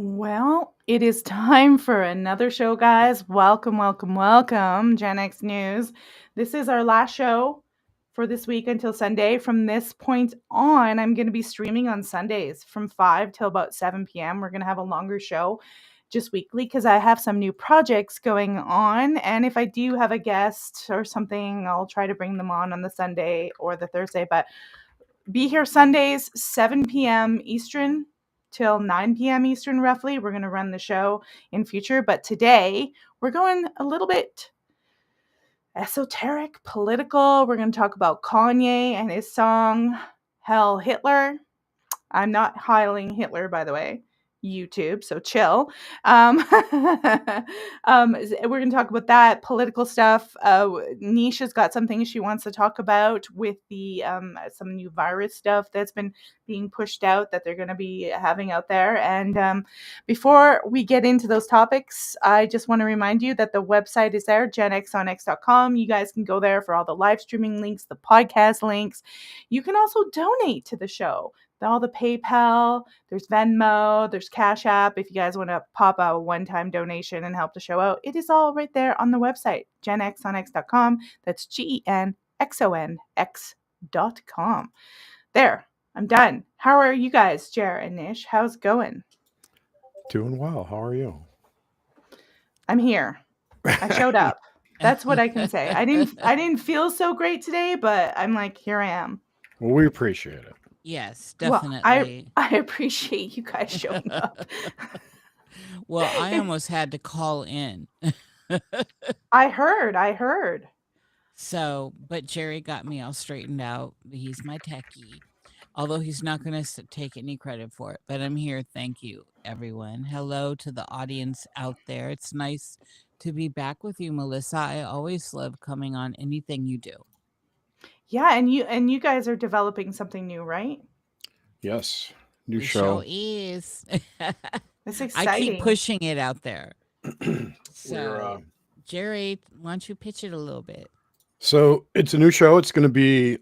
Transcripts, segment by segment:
Well, it is time for another show, guys. Welcome, welcome, welcome, Gen X News. This is our last show for this week until Sunday. From this point on, I'm going to be streaming on Sundays from 5 till about 7 p.m. We're going to have a longer show just weekly because I have some new projects going on. And if I do have a guest or something, I'll try to bring them on the Sunday or the Thursday. But be here Sundays, 7 p.m. Eastern till 9 p.m. Eastern, roughly. We're going to run the show in future. But today, we're going a little bit esoteric, political. We're going to talk about Kanye and his song, Hell Hitler. I'm not hiling Hitler, by the way. YouTube, so chill. We're going to talk about that political stuff. Niish has got some things she wants to talk about with the some new virus stuff that's been being pushed out that they're going to be having out there. And before we get into those topics, I just want to remind you that the website is there, genxonx.com. You guys can go there for all the live streaming links, the podcast links. You can also donate to the show. All the PayPal, there's Venmo, there's Cash App. If you guys want to pop a one-time donation and help the show out, it is all right there on the website, genxonx.com. That's genxonx.com. There, I'm done. How are you guys, Jer and Nish? How's it going? Doing well. How are you? I'm here. I showed up. That's what I can say. I didn't feel so great today, but I'm like, here I am. Well, we appreciate it. Yes, definitely. Well, I appreciate you guys showing up. Well, I almost had to call in. I heard. So, but Jerry got me all straightened out. He's my techie. Although he's not going to take any credit for it. But I'm here. Thank you, everyone. Hello to the audience out there. It's nice to be back with you, Melissa. I always love coming on anything you do. Yeah, and you guys are developing something new, right? Yes. New The show. show is. It's exciting. I keep pushing it out there. We're, So, Jerry, why don't you pitch it a little bit? so it's a new show. It's going to be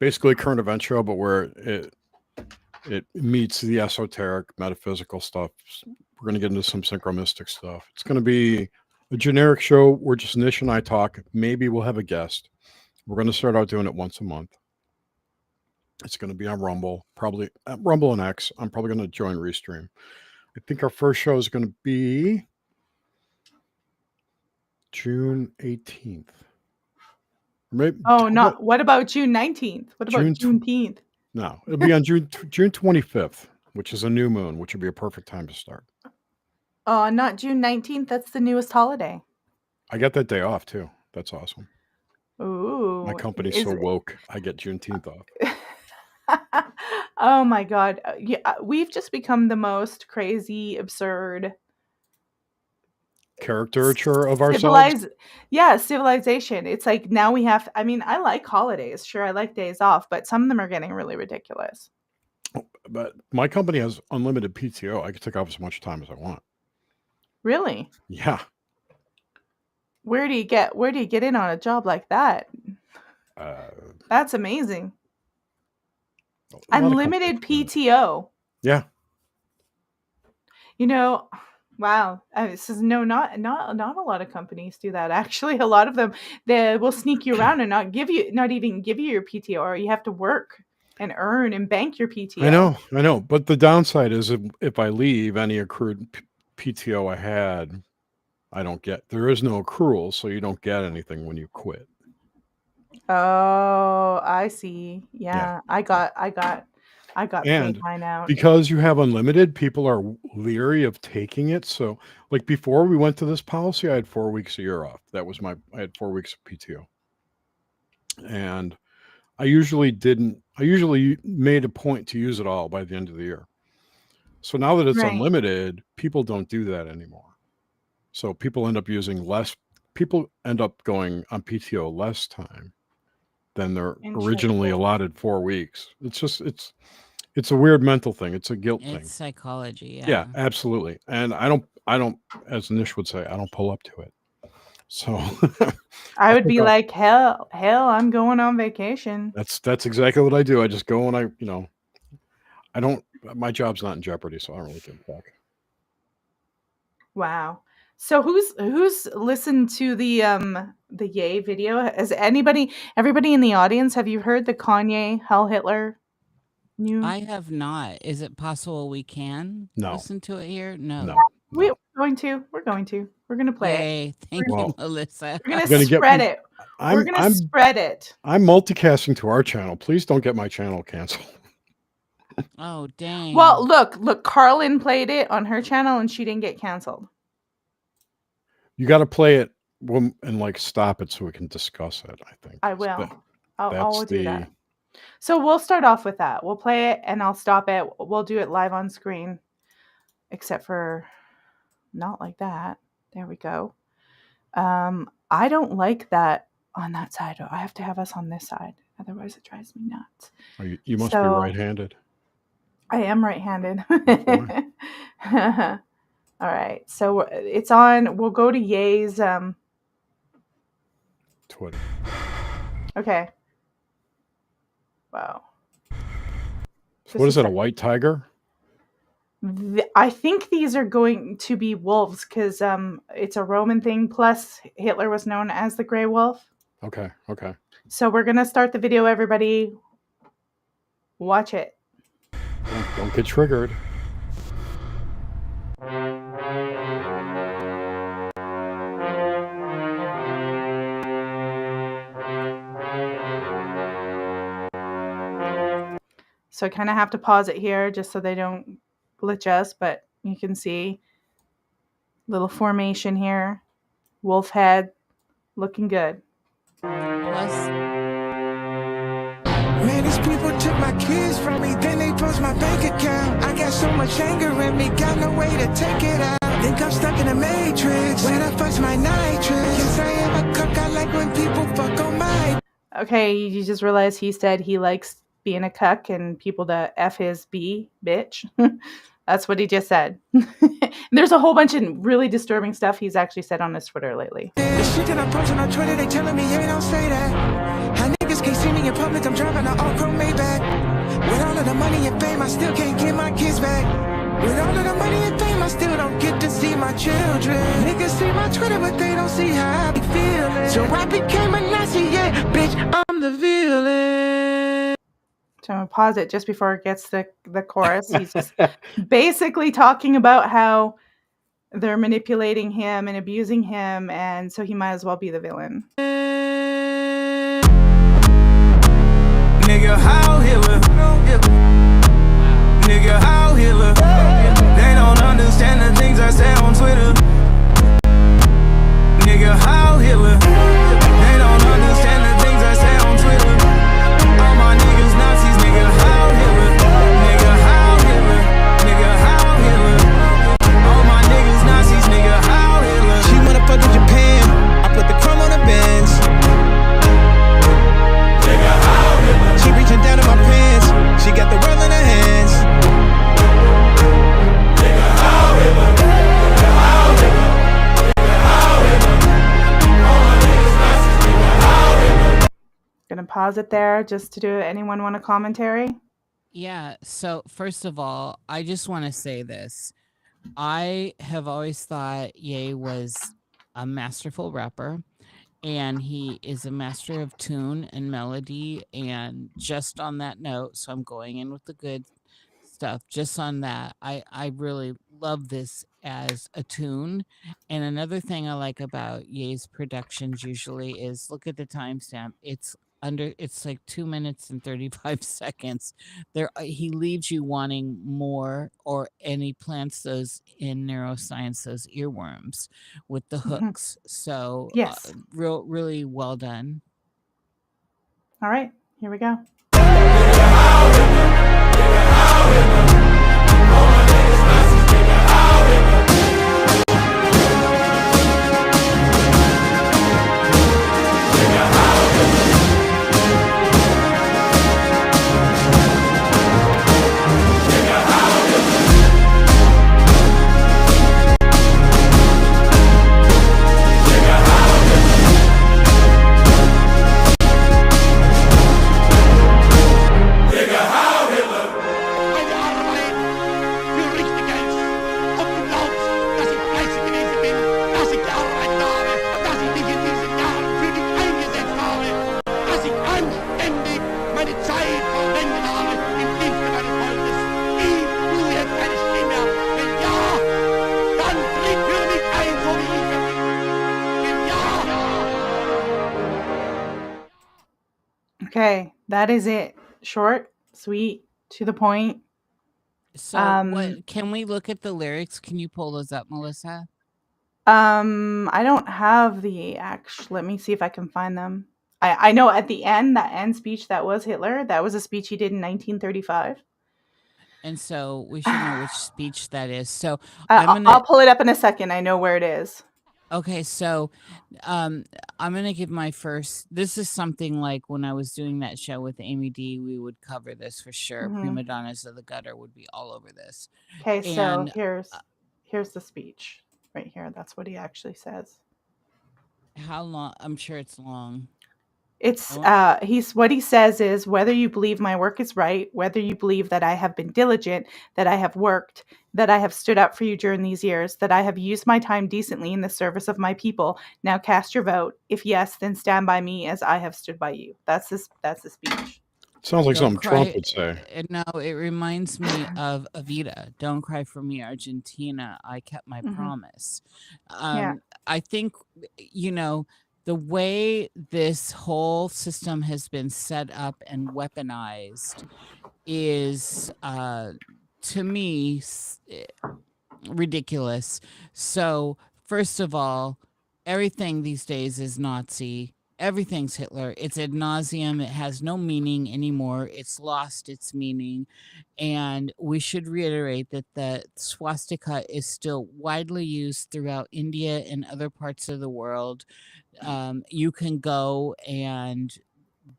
basically a current event show, but where it meets the esoteric, metaphysical stuff. We're going to get into some synchronistic stuff. It's going to be a generic show where just Nish and I talk. Maybe we'll have a guest. We're going to start out doing it once a month. It's going to be on Rumble, probably Rumble and X. I'm probably going to join Restream. I think our first show is going to be June 18th. Maybe, what about June 19th? What about Juneteenth? No, it'll be on June 25th, which is a new moon, which would be a perfect time to start. Not June 19th. That's the newest holiday. I get that day off too. That's awesome. Ooh. My company's so woke. I get Juneteenth off. Oh my God. Yeah, we've just become the most crazy, absurd caricature of ourselves. Civilization. It's like now we have, I mean, I like holidays. Sure, I like days off, but some of them are getting really ridiculous. But my company has unlimited PTO. I can take off as much time as I want. Really? Yeah. Where do you get in on a job like that? That's amazing. Unlimited PTO. Yeah. You know, wow. This is not a lot of companies do that. Actually, a lot of them, they will sneak you around and not even give you your PTO, or you have to work and earn and bank your PTO. I know. But the downside is if I leave any accrued PTO I had, I don't get. There is no accrual, so you don't get anything when you quit. Oh, I see. Yeah. I got paid mine out. Because you have unlimited, people are leery of taking it. So, like before we went to this policy, I had 4 weeks a year off. I had 4 weeks of PTO, and I usually made a point to use it all by the end of the year. So now that it's unlimited, people don't do that anymore. So people end up using less. People end up going on PTO less time than their originally allotted 4 weeks. It's a weird mental thing. It's a guilt thing. It's psychology. Yeah. Yeah, absolutely. And I don't, as Nish would say, I don't pull up to it. So I would be like, hell, I'm going on vacation. That's exactly what I do. I just go and I don't my job's not in jeopardy, so I don't really give a fuck. Wow. So who's listened to the Yay video? Has everybody in the audience, have you heard the Kanye Hell Hitler new? I have not. Is it possible we can No. listen to it here? No. No. We're going to. We're going to play it. Yay. Thank Well, you, Melissa. We're going gonna to get spread me- it. We're going to I'm spread it. I'm multicasting to our channel. Please don't get my channel canceled. Oh, dang. Well, look, Carlin played it on her channel and she didn't get canceled. You got to play it and like stop it so we can discuss it. I think I will. I'll that's do that. So we'll start off with that. We'll play it and I'll stop it. We'll do it live on screen, except for not like that. There we go. I don't like that on that side. I have to have us on this side. Otherwise it drives me nuts. You must be right-handed. I am right-handed. All right. So it's on. We'll go to Yay's Twitter. Okay. Wow. So what is it? A white tiger? I think these are going to be wolves because it's a Roman thing. Plus, Hitler was known as the Grey Wolf. Okay. So we're gonna start the video. Everybody, watch it. Don't get triggered. So I kind of have to pause it here just so they don't glitch us, but you can see little formation here. Wolf head, looking good. Man, these people took my kids from me, then they froze my bank account. I got so much anger in me, got no way to take it out. Think I'm stuck in the matrix when I fudge my nitrous. Yes, I am a cuck, I like when people fuck on my. Okay, you just realized he said he likes being a cuck and people to F his B, bitch. That's what he just said. There's a whole bunch of really disturbing stuff he's actually said on his Twitter lately. The shit that I'm posting on Twitter, they telling me, hey, don't say that. How niggas can't see me in public, I'm driving an all-chrome Maybach. With all of the money and fame, I still can't get my kids back. With all of the money and fame, I still don't get to see my children. Niggas see my Twitter, but they don't see how I be feeling. So I became a Nazi, yeah, bitch, I'm the villain. So I'm going to pause it just before it gets the chorus. He's just basically talking about how they're manipulating him and abusing him, and so he might as well be the villain. Nigga, how Hitler? Nigga, how Hitler? They don't understand the things I say on Twitter. Nigga, how Hitler? They don't understand the things I say on Twitter. All my niggas Nazis, nigga, how Hitler? Nigga, how Hitler? Nigga, how Hitler? All my niggas Nazis, nigga, how Hitler? She wanna fuck with Japan, I put the chrome on the Benz. Nigga, how Hitler? She reaching down in my pants, she got the world in her hands. Nigga, how Hitler? Nigga, how Hitler? Nigga, how Hitler? All my niggas Nazis, nigga, how Hitler? Gonna pause it there just to do anyone want a commentary? Yeah. So first of all, I just want to say this. I have always thought Ye was a masterful rapper, and he is a master of tune and melody. And just on that note, so I'm going in with the good stuff. Just on that, I really love this as a tune. And another thing I like about Ye's productions usually is look at the timestamp. It's like 2 minutes and 35 seconds. There he leaves you wanting more, and he plants those in neuroscience, those earworms with the hooks. So Yes. Really well done. All right, here we go. That is it. Short, sweet, to the point. So, what can we look at the lyrics? Can you pull those up, Melissa? I don't have the let me see if I can find them. I know at the end, that end speech that was Hitler, that was a speech he did in 1935. And so we should know which speech that is. So I'll pull it up in a second. I know where it is. Okay, so I'm gonna give my first. This is something like when I was doing that show with Amy D. We would cover this for sure. Prima donnas of the gutter would be all over this. Okay, so And here's the speech right here. That's what he actually says. how long? I'm sure it's long. It's what he says is, whether you believe my work is right, whether you believe that I have been diligent, that I have worked, that I have stood up for you during these years, that I have used my time decently in the service of my people. Now cast your vote. If yes, then stand by me as I have stood by you. That's the speech. Sounds like something Trump would say. No, it reminds me of Evita. Don't cry for me, Argentina. I kept my promise. I think, the way this whole system has been set up and weaponized is, to me, ridiculous. So, first of all, everything these days is Nazi. Everything's Hitler. It's ad nauseum. It has no meaning anymore. It's lost its meaning. And we should reiterate that the swastika is still widely used throughout India and other parts of the world. You can go and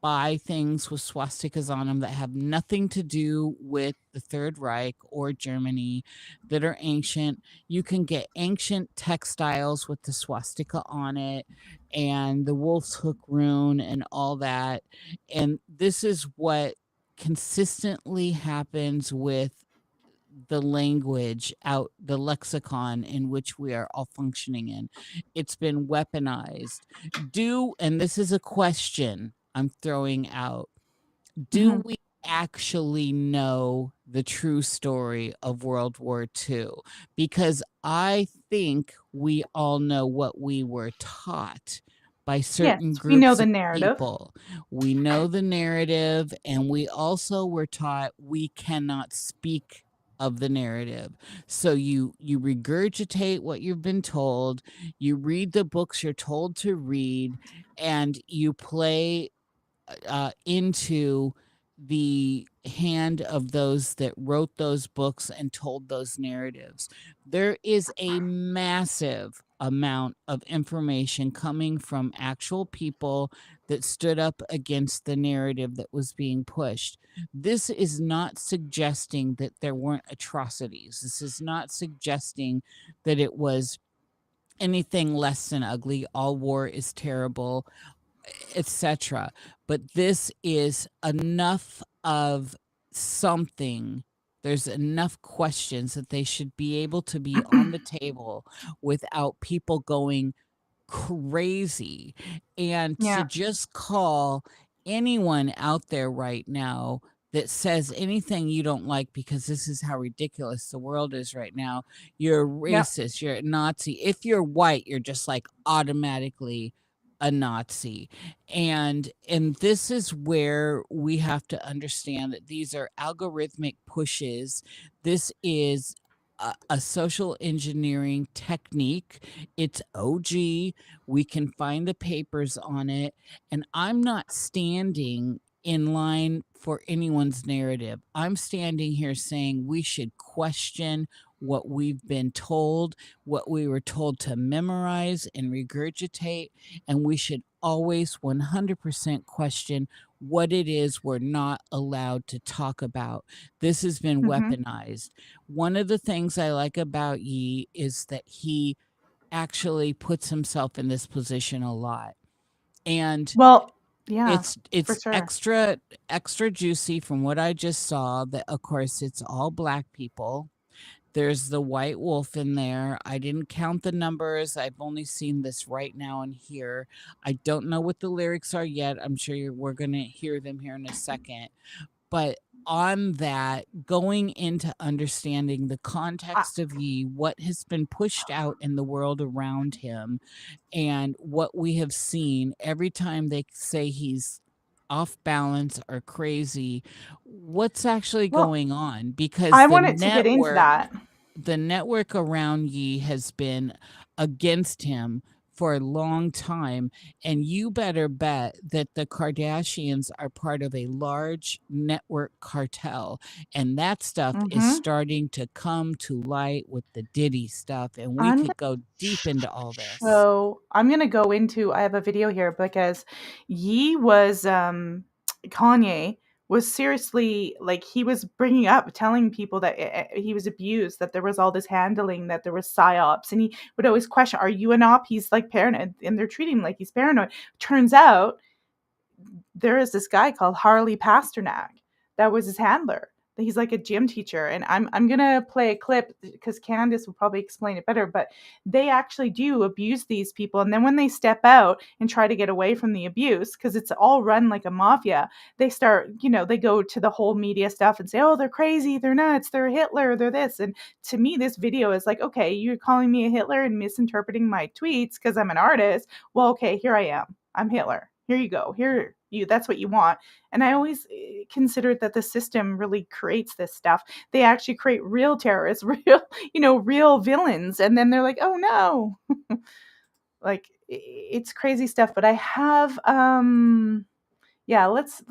buy things with swastikas on them that have nothing to do with the Third Reich or Germany, that are ancient. You can get ancient textiles with the swastika on it and the wolf's hook rune and all that. And this is what consistently happens with the language out, the lexicon in which we are all functioning in. It's been weaponized. And this is a question I'm throwing out, do we actually know the true story of World War II? Because I think we all know what we were taught by certain groups we know the of narrative. people. We know the narrative, and we also were taught we cannot speak of the narrative. So you regurgitate what you've been told, you read the books you're told to read, and you play into the hand of those that wrote those books and told those narratives. There is a massive amount of information coming from actual people that stood up against the narrative that was being pushed. This is not suggesting that there weren't atrocities. This is not suggesting that it was anything less than ugly. All war is terrible, etc. But this is enough of something. There's enough questions that they should be able to be on the table without people going crazy. And to just call anyone out there right now that says anything you don't like, because this is how ridiculous the world is right now, you're racist, you're a Nazi. If you're white, you're just like automatically a Nazi. And this is where we have to understand that these are algorithmic pushes. This is a social engineering technique. It's OG. We can find the papers on it. And I'm not standing in line for anyone's narrative. I'm standing here saying we should question what we've been told, what we were told to memorize and regurgitate, and we should always 100% question what it is we're not allowed to talk about. This has been weaponized. One of the things I like about Yi is that he actually puts himself in this position a lot. And it's sure. extra juicy from what I just saw, that of course it's all Black people. There's the white wolf in there. I didn't count the numbers. I've only seen this right now and here. I don't know what the lyrics are yet. I'm sure we're going to hear them here in a second. But on that, going into understanding the context of Yi, what has been pushed out in the world around him, and what we have seen every time they say he's off balance or crazy. What's actually Well, going on? Because I wanted to get into that. the network around Yi has been against him for a long time, and you better bet that the Kardashians are part of a large network cartel, and that stuff is starting to come to light with the Diddy stuff, and we I'm could go deep into all this. So I'm gonna go into. I have a video here because Ye was Kanye was seriously like he was bringing up, telling people that he was abused, that there was all this handling, that there was psyops, and he would always question, "Are you an op?" He's like paranoid, and they're treating him like he's paranoid. Turns out there is this guy called Harley Pasternak that was his handler. He's like a gym teacher, and I'm gonna play a clip because Candace will probably explain it better. But they actually do abuse these people, and then when they step out and try to get away from the abuse, because it's all run like a mafia, they start, they go to the whole media stuff and say, "Oh, they're crazy, they're nuts, they're Hitler, they're this." And to me, this video is like, okay, you're calling me a Hitler and misinterpreting my tweets because I'm an artist. Well, okay, here I am. I'm Hitler. Here you go. Here you. That's what you want. And I always considered that the system really creates this stuff. They actually create real terrorists, real villains, and then they're like, "Oh no," like it's crazy stuff. But I have, yeah. Let's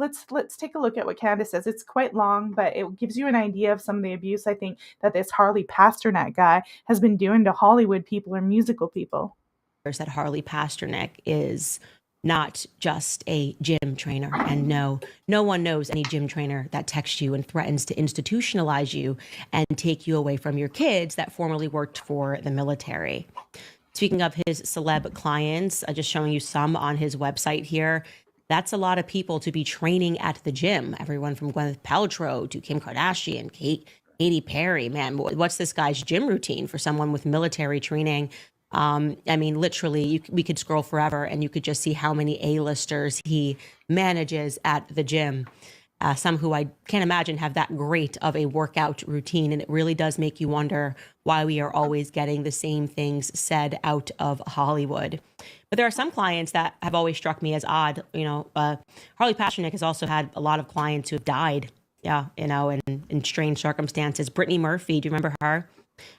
take a look at what Candace says. It's quite long, but it gives you an idea of some of the abuse I think that this Harley Pasternak guy has been doing to Hollywood people or musical people. That Harley Pasternak is not just a gym trainer, and no one knows any gym trainer that texts you and threatens to institutionalize you and take you away from your kids that formerly worked for the military. Speaking of his celeb clients, just showing you some on his website here. That's a lot of people to be training at the gym. Everyone from Gwyneth Paltrow to Kim Kardashian, Katy Perry. Man, what's this guy's gym routine for someone with military training? I mean, literally, we could scroll forever and you could just see how many A-listers he manages at the gym. Some who I can't imagine have that great of a workout routine. And it really does make you wonder why we are always getting the same things said out of Hollywood. But there are some clients that have always struck me as odd. Harley Pasternak has also had a lot of clients who have died, in strange circumstances. Brittany Murphy, do you remember her?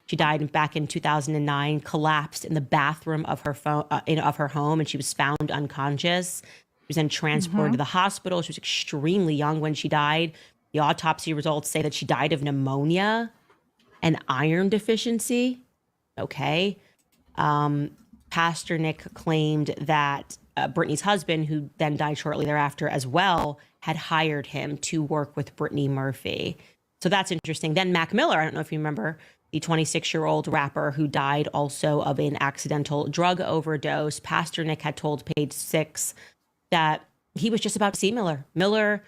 She died back in 2009, collapsed in the bathroom of her home, and she was found unconscious. She was then transported to the hospital. She was extremely young when she died. The autopsy results say that she died of pneumonia and iron deficiency. Okay. Pasternak claimed that Brittany's husband, who then died shortly thereafter as well, had hired him to work with Brittany Murphy. So that's interesting. Then Mac Miller, I don't know if you remember, the 26-year-old rapper who died also of an accidental drug overdose. Pasternak had told Page Six that he was just about to see Miller. Miller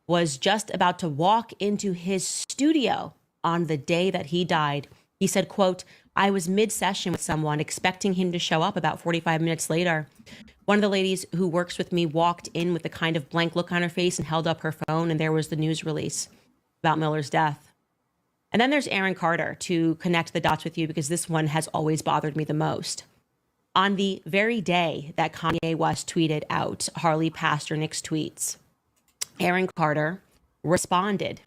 was just about to walk into his studio on the day that he died. He said, quote, "I was mid-session with someone expecting him to show up about 45 minutes later. One of the ladies who works with me walked in with a kind of blank look on her face and held up her phone, and there was the news release about Miller's death." And then there's Aaron Carter, to connect the dots with you, because this one has always bothered me the most. On the very day that Kanye West tweeted out Harley Pasternak's tweets, Aaron Carter responded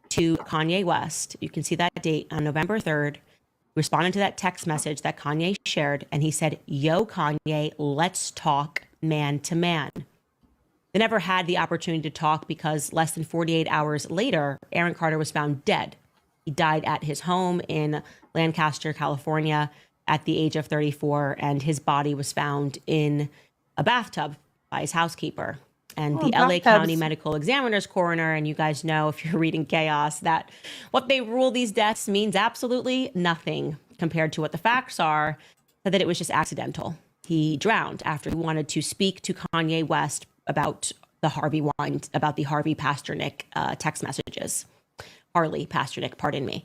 to Kanye West. You can see that date on November 3rd, responded to that text message that Kanye shared, and he said, "Yo, Kanye, let's talk man to man." They never had the opportunity to talk because less than 48 hours later, Aaron Carter was found dead. He died at his home in Lancaster, California, at the age of 34, and his body was found in a bathtub by his housekeeper. And the LA County Medical Examiner's coroner, and you guys know if you're reading Chaos, that what they rule these deaths means absolutely nothing compared to what the facts are, that it was just accidental. He drowned after he wanted to speak to Kanye West about the Harvey Pasternak text messages. Harley Pasternak, pardon me.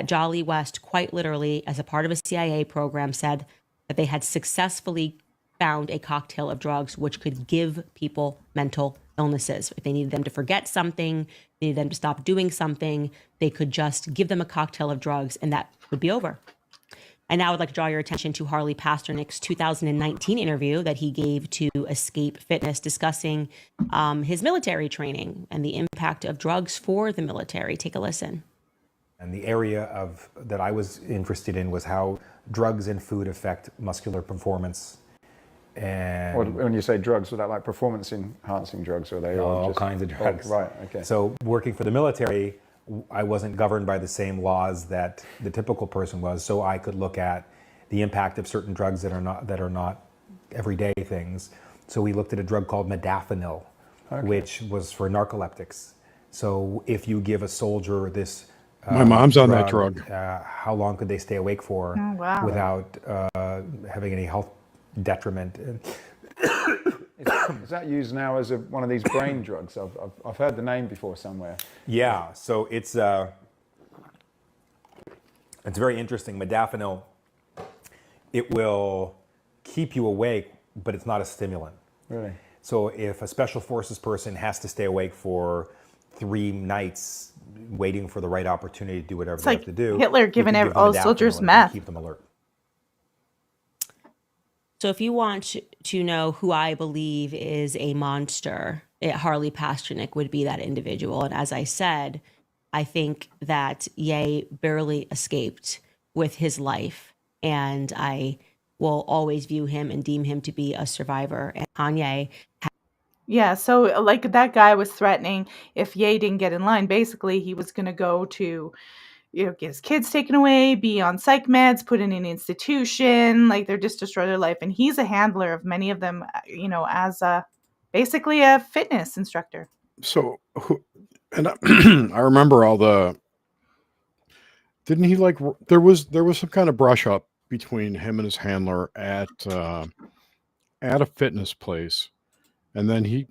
Jolly West, quite literally, as a part of a CIA program, said that they had successfully found a cocktail of drugs which could give people mental illnesses. If they needed them to forget something, they needed them to stop doing something, they could just give them a cocktail of drugs and that would be over. And now I would like to draw your attention to Harley Pasternik's 2019 interview that he gave to Escape Fitness discussing his military training and the impact of drugs for the military. Take a listen. And the area that I was interested in was how drugs and food affect muscular performance. And when you say drugs, were that like performance enhancing drugs, or are they all kinds of drugs? Right, okay. So working for the military, I wasn't governed by the same laws that the typical person was, so I could look at the impact of certain drugs that are not everyday things. So we looked at a drug called modafinil, which was for narcoleptics. So if you give a soldier this my mom's on that drug. How long could they stay awake for without having any health detriment? Is that used now as one of these brain drugs? I've heard the name before somewhere. Yeah, so it's very interesting. Modafinil, it will keep you awake, but it's not a stimulant. Really? So if a special forces person has to stay awake for 3 nights waiting for the right opportunity to do whatever they have to do, Hitler giving all soldiers meth. Keep them alert. So if you want to know who I believe is a monster, Harley Pasternik would be that individual. And as I said, I think that Ye barely escaped with his life. And I will always view him and deem him to be a survivor. And Kanye. Yeah, so like that guy was threatening if Ye didn't get in line, basically he was going to go to, get his kids taken away, be on psych meds, put in an institution, like they're just destroy their life. And he's a handler of many of them, as basically a fitness instructor. So, and I remember didn't he there was some kind of brush up between him and his handler at a fitness place. And then he,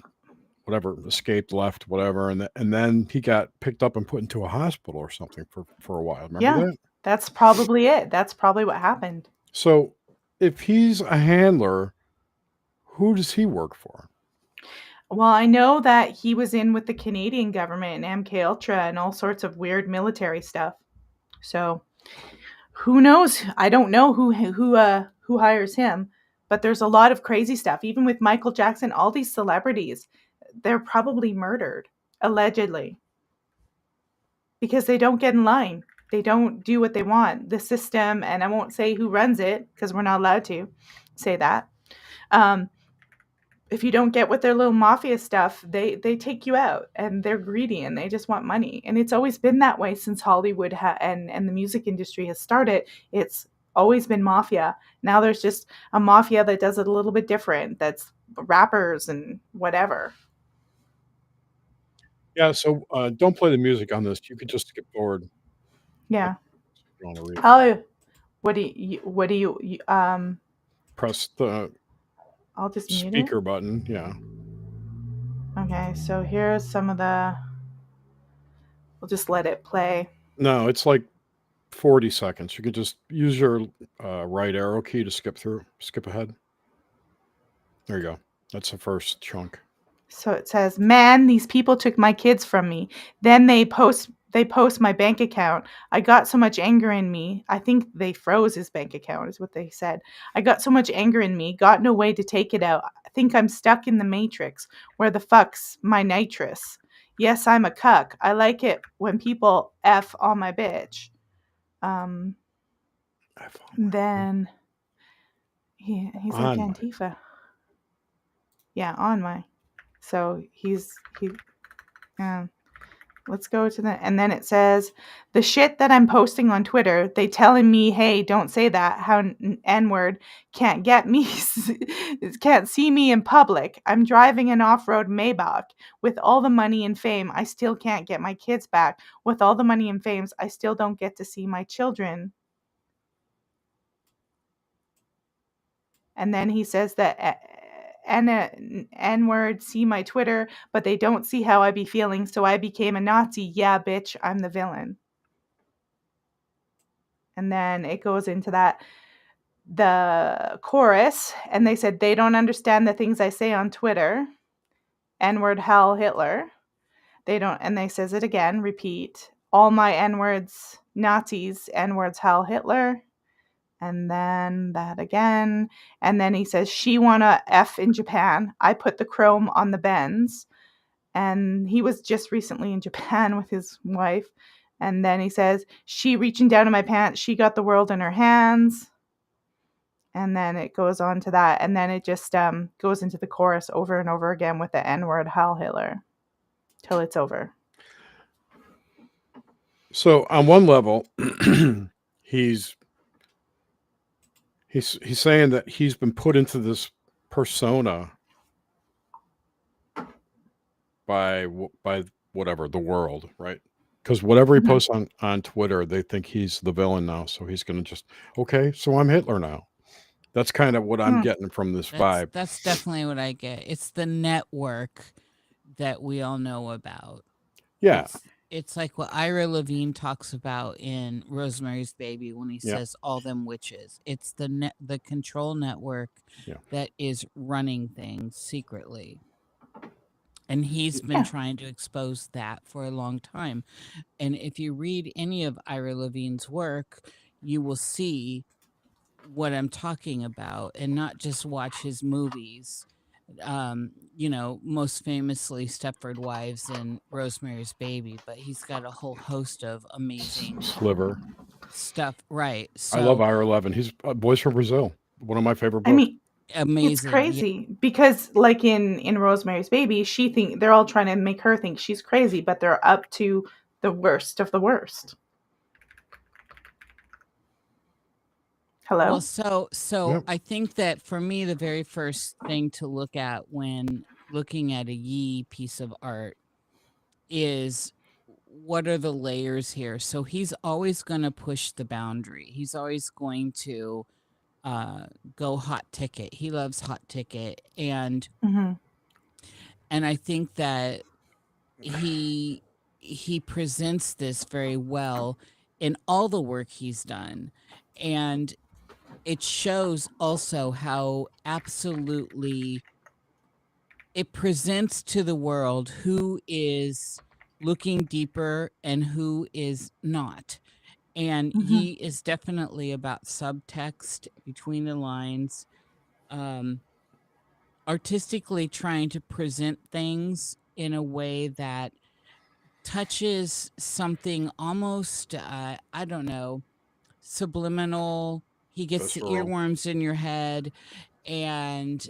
escaped, left, whatever. And then he got picked up and put into a hospital or something for a while. Remember that? That's probably it. That's probably what happened. So if he's a handler, who does he work for? Well, I know that he was in with the Canadian government and MK Ultra and all sorts of weird military stuff. So who knows? I don't know who hires him, but there's a lot of crazy stuff. Even with Michael Jackson, all these celebrities, they're probably murdered, allegedly, because they don't get in line. They don't do what they want. The system, and I won't say who runs it because we're not allowed to say that. If you don't get with their little mafia stuff, they take you out, and they're greedy and they just want money. And it's always been that way since Hollywood and the music industry has started. It's always been mafia. Now there's just a mafia that does it a little bit different. That's rappers and whatever. Yeah, so don't play the music on this. You could just skip forward. Yeah. If you want to read. Oh, what do you press the I'll just mute speaker it. button. Yeah. Okay, so here's some of we'll just let it play. No, it's like 40 seconds. You could just use your right arrow key to skip ahead. There you go. That's the first chunk. So it says, "Man, these people took my kids from me. Then they post my bank account. I got so much anger in me. I think they froze his bank account is what they said. I got so much anger in me, got no way to take it out. I think I'm stuck in the matrix. Where the fuck's my nitrous? Yes, I'm a cuck. I like it when people F on my bitch." Then he's like Antifa. Yeah, on my. So let's go to and then it says, "The shit that I'm posting on Twitter, they telling me, hey, don't say that, how N-word can't get me, can't see me in public. I'm driving an off-road Maybach. With all the money and fame, I still can't get my kids back. With all the money and fame, I still don't get to see my children." And then he says that N-word see my Twitter, but they don't see how I be feeling, so I became a Nazi. Yeah, bitch, I'm the villain. And then it goes into the chorus, and they said they don't understand the things I say on Twitter. N-word, hell, Hitler. They don't, and they says it again, repeat. All my N-words, Nazis, N-words, hell, Hitler. And then that again. And then he says, she wanna F in Japan. I put the chrome on the Benz. And he was just recently in Japan with his wife. And then he says, she reaching down in my pants. She got the world in her hands. And then it goes on to that. And then it just goes into the chorus over and over again with the N-word Heil Hitler till it's over. So on one level, he's saying that he's been put into this persona by whatever, the world, right? Because whatever he posts on Twitter, they think he's the villain now. So he's going to just, okay, so I'm Hitler now. That's kind of what I'm getting from this vibe. That's definitely what I get. It's the network that we all know about. Yeah. It's like what Ira Levine talks about in Rosemary's Baby when he says all them witches. It's the control network that is running things secretly. And he's been trying to expose that for a long time. And if you read any of Ira Levine's work, you will see what I'm talking about and not just watch his movies. Most famously Stepford Wives and Rosemary's Baby, but he's got a whole host of amazing Sliver stuff. Right. So I love Ira Levin. He's Boys from Brazil. One of my favorite books. I mean, amazing. it's crazy because like in Rosemary's Baby, they're all trying to make her think she's crazy, but they're up to the worst of the worst. Hello? Well, so I think that for me, the very first thing to look at when looking at a Yee piece of art is what are the layers here? So he's always going to push the boundary. He's always going to go hot ticket. He loves hot ticket. And I think that he presents this very well in all the work he's done. And it shows also how absolutely it presents to the world who is looking deeper and who is not. And Yee is definitely about subtext between the lines, artistically trying to present things in a way that touches something almost, I don't know, subliminal. He gets the earworms in your head, and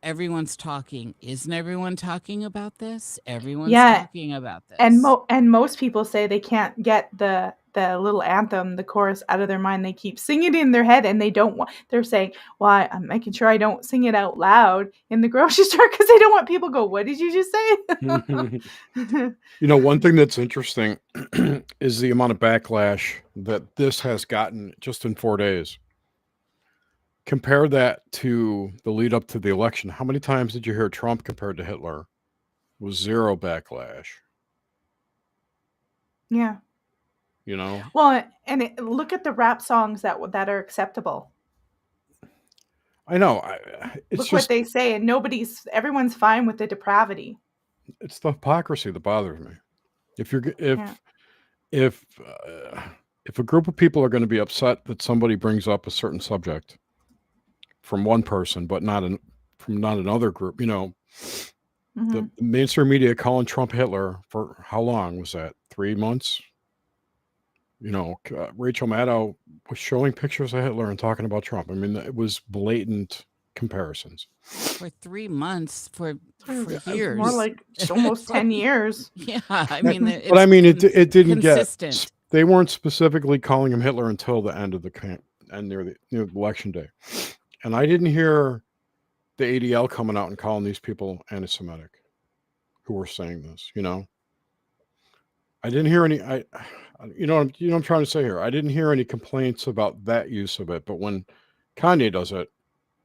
everyone's talking. Isn't everyone talking about this? Everyone's talking about this. And most people say they can't get the little anthem, the chorus out of their mind. They keep singing it in their head, and they're saying, well, I'm making sure I don't sing it out loud in the grocery store because they don't want people to go, what did you just say? One thing that's interesting is the amount of backlash that this has gotten just in 4 days. Compare that to the lead up to the election. How many times did you hear Trump compared to Hitler? It was zero backlash. Yeah. Well, and look at the rap songs that are acceptable. I know. Look what they say, and everyone's fine with the depravity. It's the hypocrisy that bothers me. If a group of people are going to be upset that somebody brings up a certain subject from one person, but not another group, the mainstream media calling Trump Hitler for how long was that? 3 months? Rachel Maddow was showing pictures of Hitler and talking about Trump. I mean, it was blatant comparisons. For 3 months, for years. More like almost 10 years. Yeah, I mean, but I mean, it didn't consistent. They weren't specifically calling him Hitler until the end of the near the election day. And I didn't hear the ADL coming out and calling these people anti-Semitic who were saying this, I didn't hear any, what I'm trying to say here. I didn't hear any complaints about that use of it, but when Kanye does it,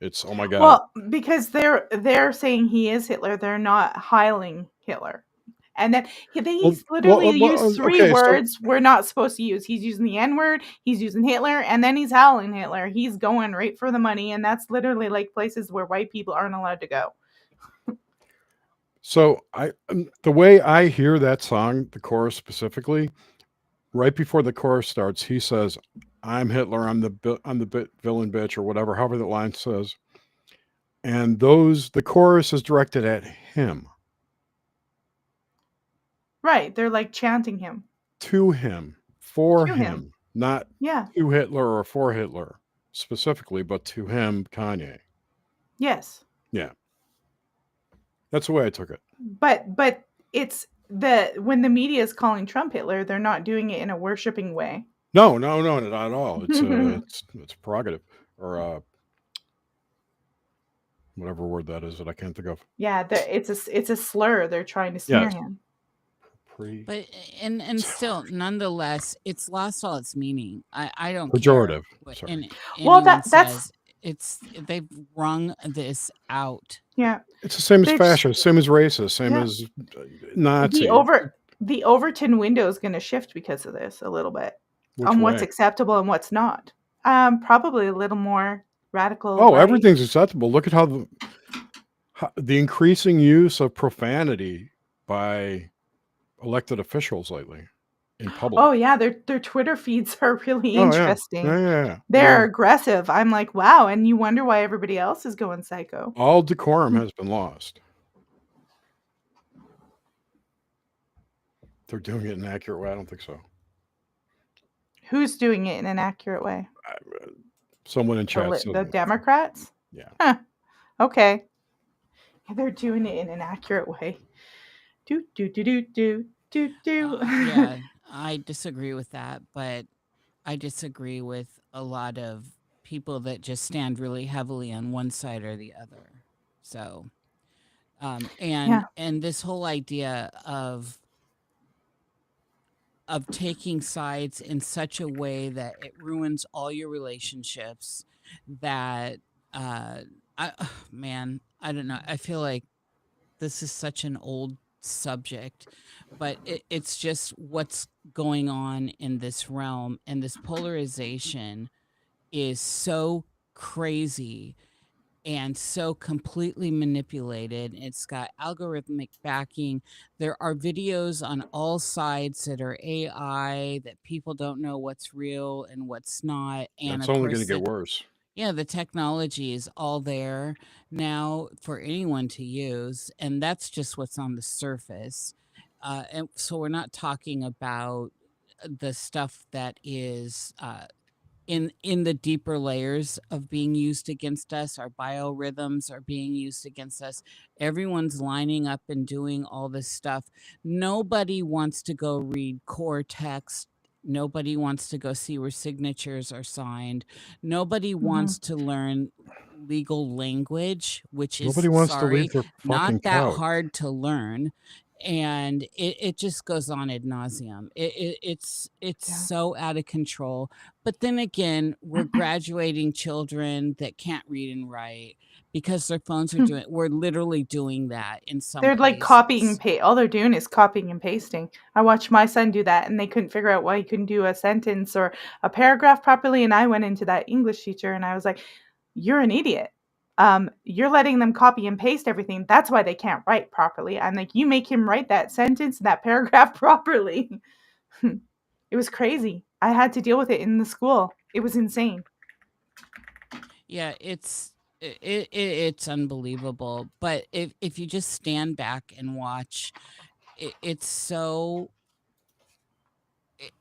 it's, oh my God. Well, because they're saying he is Hitler. They're not heiling Hitler. And then he's literally used three words we're not supposed to use. He's using the N-word, he's using Hitler, and then he's howling Hitler. He's going right for the money, and that's literally like places where white people aren't allowed to go. So the way I hear that song, the chorus specifically, right before the chorus starts, he says, I'm Hitler. I'm the villain bitch or whatever, however that line says. And the chorus is directed at him, Right. They're like chanting him. to him, for To him. him, not Yeah. to Hitler or for Hitler specifically, but to him, Kanye. Yes. Yeah. That's the way I took it. But it's when the media is calling Trump Hitler, they're not doing it in a worshiping way. No, not at all. It's prerogative or whatever word that is that I can't think of. Yeah, it's a slur. They're trying to smear Yes. him. But and still, nonetheless, it's lost all its meaning. I don't Pejorative. care what Sorry. Well, anyone that's says. They've wrung this out. yeah. It's the same as They've- fascist, same as racist, same Yeah. as Nazi. The Overton window is going to shift because of this a little bit Which on what's way? acceptable and what's not. Probably a little more radical. Oh, right? everything's acceptable. Look at how the increasing use of profanity by elected officials lately in public. Oh yeah, their Twitter feeds are really Oh, yeah. interesting. Yeah. They're aggressive. I'm like, wow, and you wonder why everybody else is going psycho. All decorum has been lost. They're doing it in an accurate way. I don't think so. Who's doing it in an accurate way? Someone in chat said The that. Democrats? Yeah. Huh. Okay. They're doing it in an accurate way. Do. Yeah, I disagree with that, but I disagree with a lot of people that just stand really heavily on one side or the other. So, and this whole idea of taking sides in such a way that it ruins all your relationships, that I don't know. I feel like this is such an old subject, but it's just what's going on in this realm, and this polarization is so crazy and so completely manipulated. It's got algorithmic backing. There are videos on all sides that are AI, that people don't know what's real and what's not. And It's of only course, going to get worse. yeah, the technology is all there now for anyone to use, and that's just what's on the surface. And so we're not talking about the stuff that is in the deeper layers of being used against us. Our biorhythms are being used against us. Everyone's lining up and doing all this stuff. Nobody wants to go read core text. Nobody wants to go see where signatures are signed. Nobody wants to learn legal language, which is Nobody wants to leave their fucking not that couch. hard to learn. And it just goes on ad nauseum. It's so out of control. But then again, we're graduating children that can't read and write because their phones are doing. We're literally doing that in some. They're like copying and paste. All they're doing is copying and pasting. I watched my son do that, and they couldn't figure out why he couldn't do a sentence or a paragraph properly. And I went into that English teacher, and I was like, "You're an idiot. You're letting them copy and paste everything. That's why they can't write properly." I'm like, "You make him write that sentence, that paragraph properly." It was crazy. I had to deal with it in the school. It was insane. Yeah, it's unbelievable. But if you just stand back and watch, it's so.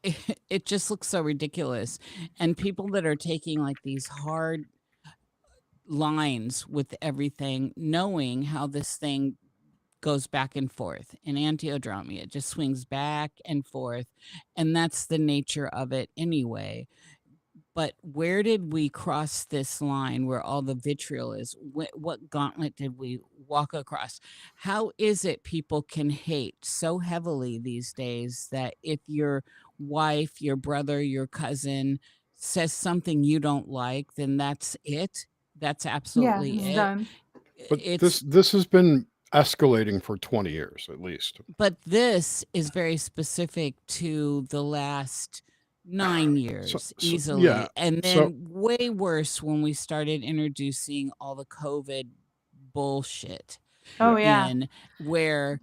It just looks so ridiculous, and people that are taking like these hard lines with everything, knowing how this thing goes back and forth in antiodromia, it just swings back and forth, and that's the nature of it anyway. But where did we cross this line where all the vitriol is? What gauntlet did we walk across? How is it people can hate so heavily these days that if your wife, your brother, your cousin says something you don't like, then that's it? That's absolutely it's it. done. But this has been escalating for 20 years at least. But this is very specific to the last 9 years easily. Yeah. And then way worse when we started introducing all the COVID bullshit. Oh yeah. In where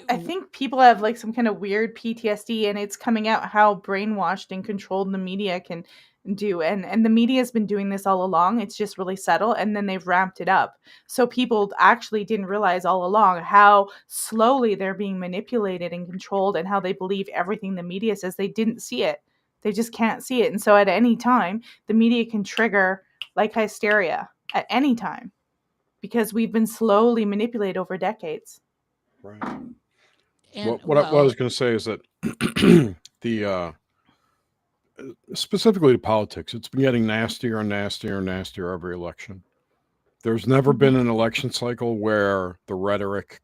I think people have like some kind of weird PTSD, and it's coming out how brainwashed and controlled the media can do. And the media has been doing this all along. It's just really subtle, and then they've ramped it up. So people actually didn't realize all along how slowly they're being manipulated and controlled, and how they believe everything the media says. They didn't see it. They just can't see it. And so at any time, the media can trigger like hysteria at any time, because we've been slowly manipulated over decades. Right. And What I was going to say is that the specifically to politics, it's been getting nastier and nastier and nastier every election. There's never been an election cycle where the rhetoric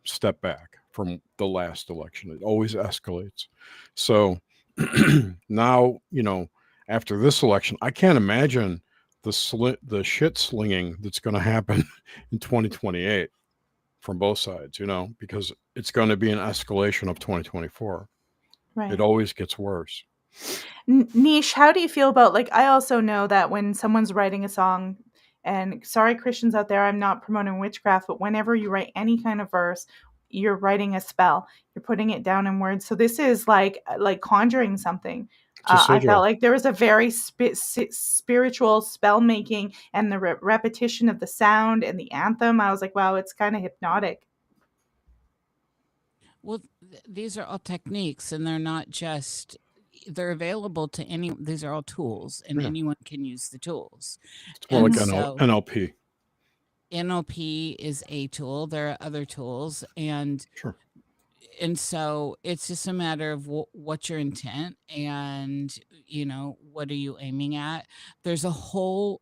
stepped back from the last election. It always escalates. So now, after this election, I can't imagine the shit slinging that's going to happen in 2028 from both sides, because it's going to be an escalation of 2024. Right. It always gets worse. Niish, how do you feel about, like, I also know that when someone's writing a song, and sorry, Christians out there, I'm not promoting witchcraft, but whenever you write any kind of verse, you're writing a spell. You're putting it down in words. So this is like conjuring something. I felt like there was a very spiritual spell making, and the repetition of the sound and the anthem. I was like, wow, it's kind of hypnotic. Well, these are all techniques, and they're not just, they're available to anyone. These are all tools, and anyone can use the tools. It's more like NLP. NLP is a tool. There are other tools, and so it's just a matter of what's your intent, and what are you aiming at. There's a whole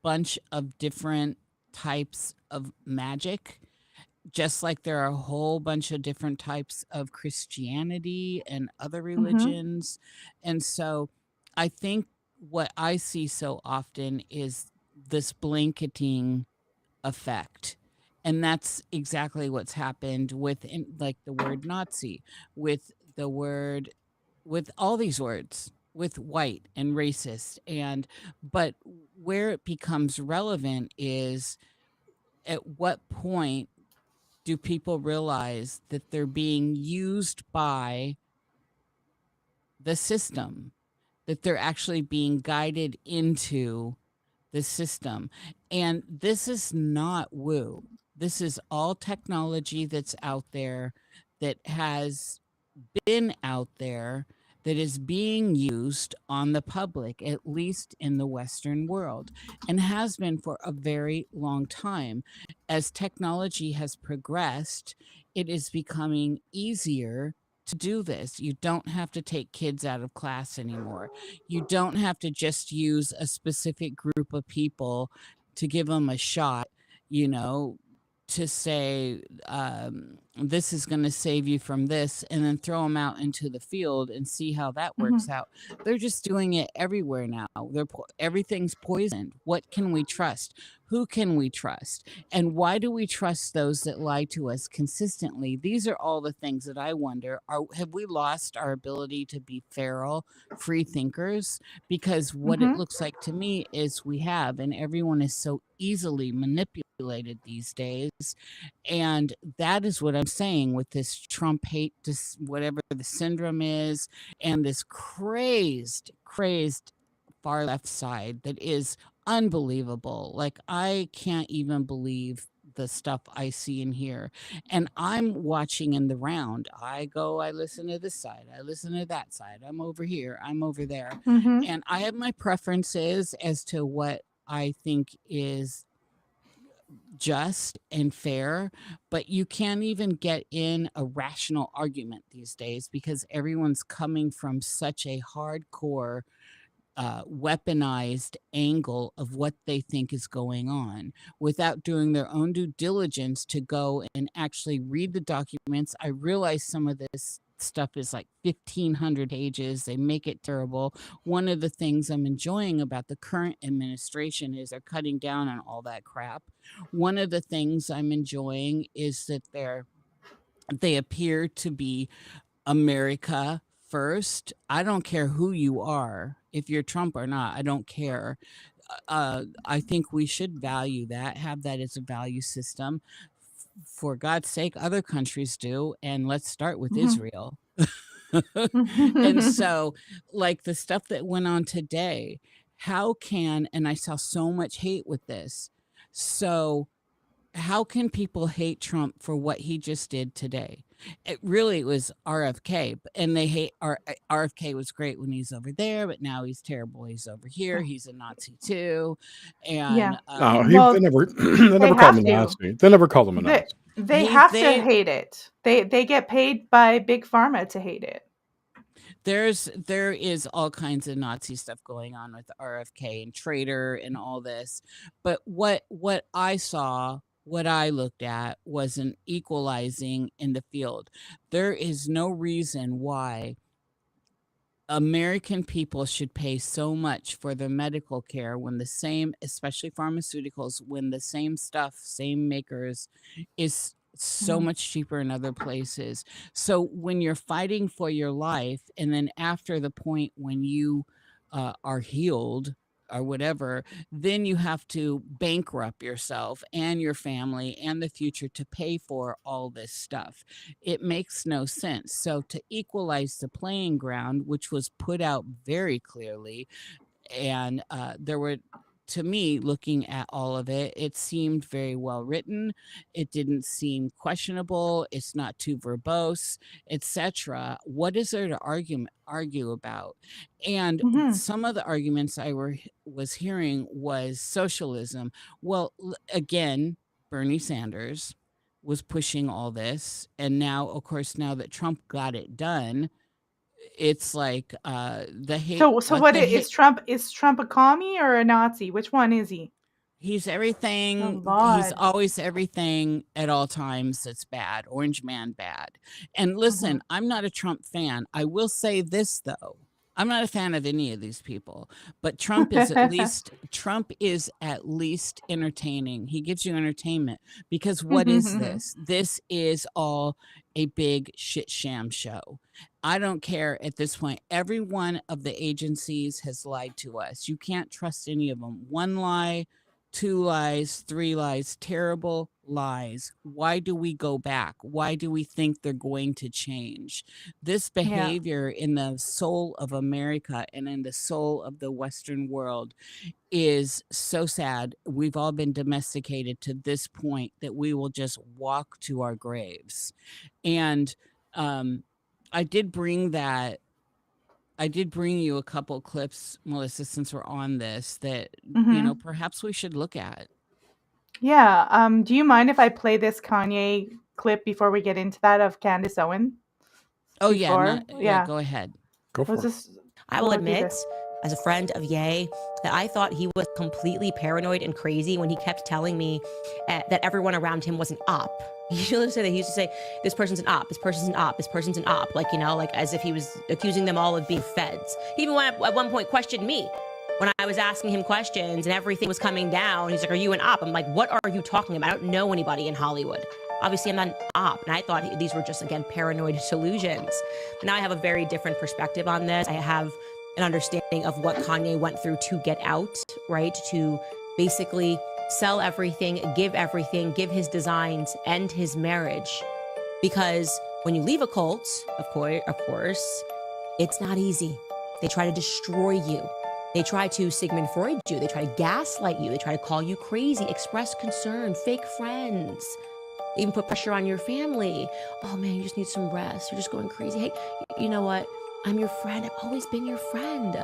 bunch of different types of magic, just like there are a whole bunch of different types of Christianity and other religions. And so I think what I see so often is this blanketing effect. And that's exactly what's happened with like the word Nazi, with all these words, with white and racist. But where it becomes relevant is, at what point do people realize that they're being used by the system, that they're actually being guided into the system? And this is not woo. This is all technology that's out there, that has been out there, that is being used on the public, at least in the Western world, and has been for a very long time. As technology has progressed, it is becoming easier to do this. You don't have to take kids out of class anymore. You don't have to just use a specific group of people to give them a shot, to say, this is going to save you from this, and then throw them out into the field and see how that works out. They're just doing it everywhere now. Everything's poisoned. What can we trust? Who can we trust? And why do we trust those that lie to us consistently? These are all the things that I wonder. Have we lost our ability to be feral, free thinkers? Because what it looks like to me is we have, and everyone is so easily manipulated these days. And that is what I'm saying with this Trump hate, this whatever the syndrome is, and this crazed far left side that is unbelievable. Like, I can't even believe the stuff I see and hear. And I'm watching in the round. I listen to this side, I listen to that side, I'm over here, I'm over there. And I have my preferences as to what I think is just and fair, but you can't even get in a rational argument these days, because everyone's coming from such a hardcore weaponized angle of what they think is going on, without doing their own due diligence to go and actually read the documents. I realize some of this stuff is like 1,500 pages. They make it terrible. One of the things I'm enjoying about the current administration is they're cutting down on all that crap. One of the things I'm enjoying is that they appear to be America first. I don't care who you are, if you're Trump or not, I don't care. I think we should value that, have that as a value system. for God's sake, other countries do, and let's start with Mhm. Israel. And so, like the stuff that went on today, how can, and I saw so much hate with this. So, how can people hate Trump for what he just did today? It really was RFK, and they hate RFK was great when he's over there, but now he's terrible. He's over here. He's a Nazi too, Yeah. and No, Well, they never they called him have a to. Nazi. They never called him a They Nazi. they he have to they hate it. They get paid by Big Pharma to hate it. there is all kinds of Nazi stuff going on with RFK and traitor and all this, but what I saw, what I looked at, was an equalizing in the field. There is no reason why American people should pay so much for their medical care when the same, especially pharmaceuticals, when the same stuff, same makers, is so Mhm. much cheaper in other places. So when you're fighting for your life, and then after the point when you are healed or whatever, then you have to bankrupt yourself and your family and the future to pay for all this stuff. It makes no sense. So to equalize the playing ground, which was put out very clearly, and there were, to me, looking at all of it, it seemed very well written. It didn't seem questionable. It's not too verbose, etc. What is there to argue about? And Mhm. some of the arguments I was hearing was socialism. Well, again, Bernie Sanders was pushing all this, and now, of course, now that Trump got it done, it's like the hate, So like what the hate. is Trump a commie or a Nazi? Which one is he? He's Oh everything. He's Lord. always everything at all times that's bad. Orange man bad. And listen, Mhm. I'm not a Trump fan. I will say this though. I'm not a fan of any of these people, but Trump is at least entertaining. He gives you entertainment, because what is this? This is all a big shit sham show. I don't care at this point. Every one of the agencies has lied to us. You can't trust any of them. One lie, two lies, three lies, terrible lies. Why do we go back? Why do we think they're going to change? This Yeah. behavior in the soul of America and in the soul of the Western world is so sad. We've all been domesticated to this point that we will just walk to our graves. And I did bring you a couple clips, Melissa, since we're on this, that, Mhm. perhaps we should look at. Yeah. Do you mind if I play this Kanye clip before we get into that of Candace Owen? Oh, yeah, Before? Yeah. go ahead. Go We'll for it. just I will we'll do admit, this. as a friend of Ye, that I thought he was completely paranoid and crazy when he kept telling me that everyone around him was an op. He used to say, this person's an op, this person's an op, this person's an op, like, like as if he was accusing them all of being feds. He even at one point questioned me when I was asking him questions and everything was coming down. He's like, are you an op? I'm like, what are you talking about? I don't know anybody in Hollywood. Obviously, I'm not an op. And I thought these were just, again, paranoid delusions. Now I have a very different perspective on this. I have an understanding of what Kanye went through to get out, right? To basically sell everything, give his designs, end his marriage. Because when you leave a cult, of course, it's not easy. They try to destroy you. They try to Sigmund Freud you. They try to gaslight you. They try to call you crazy, express concern, fake friends. They even put pressure on your family. Oh man, you just need some rest. You're just going crazy. Hey, you know what? I'm your friend. I've always been your friend.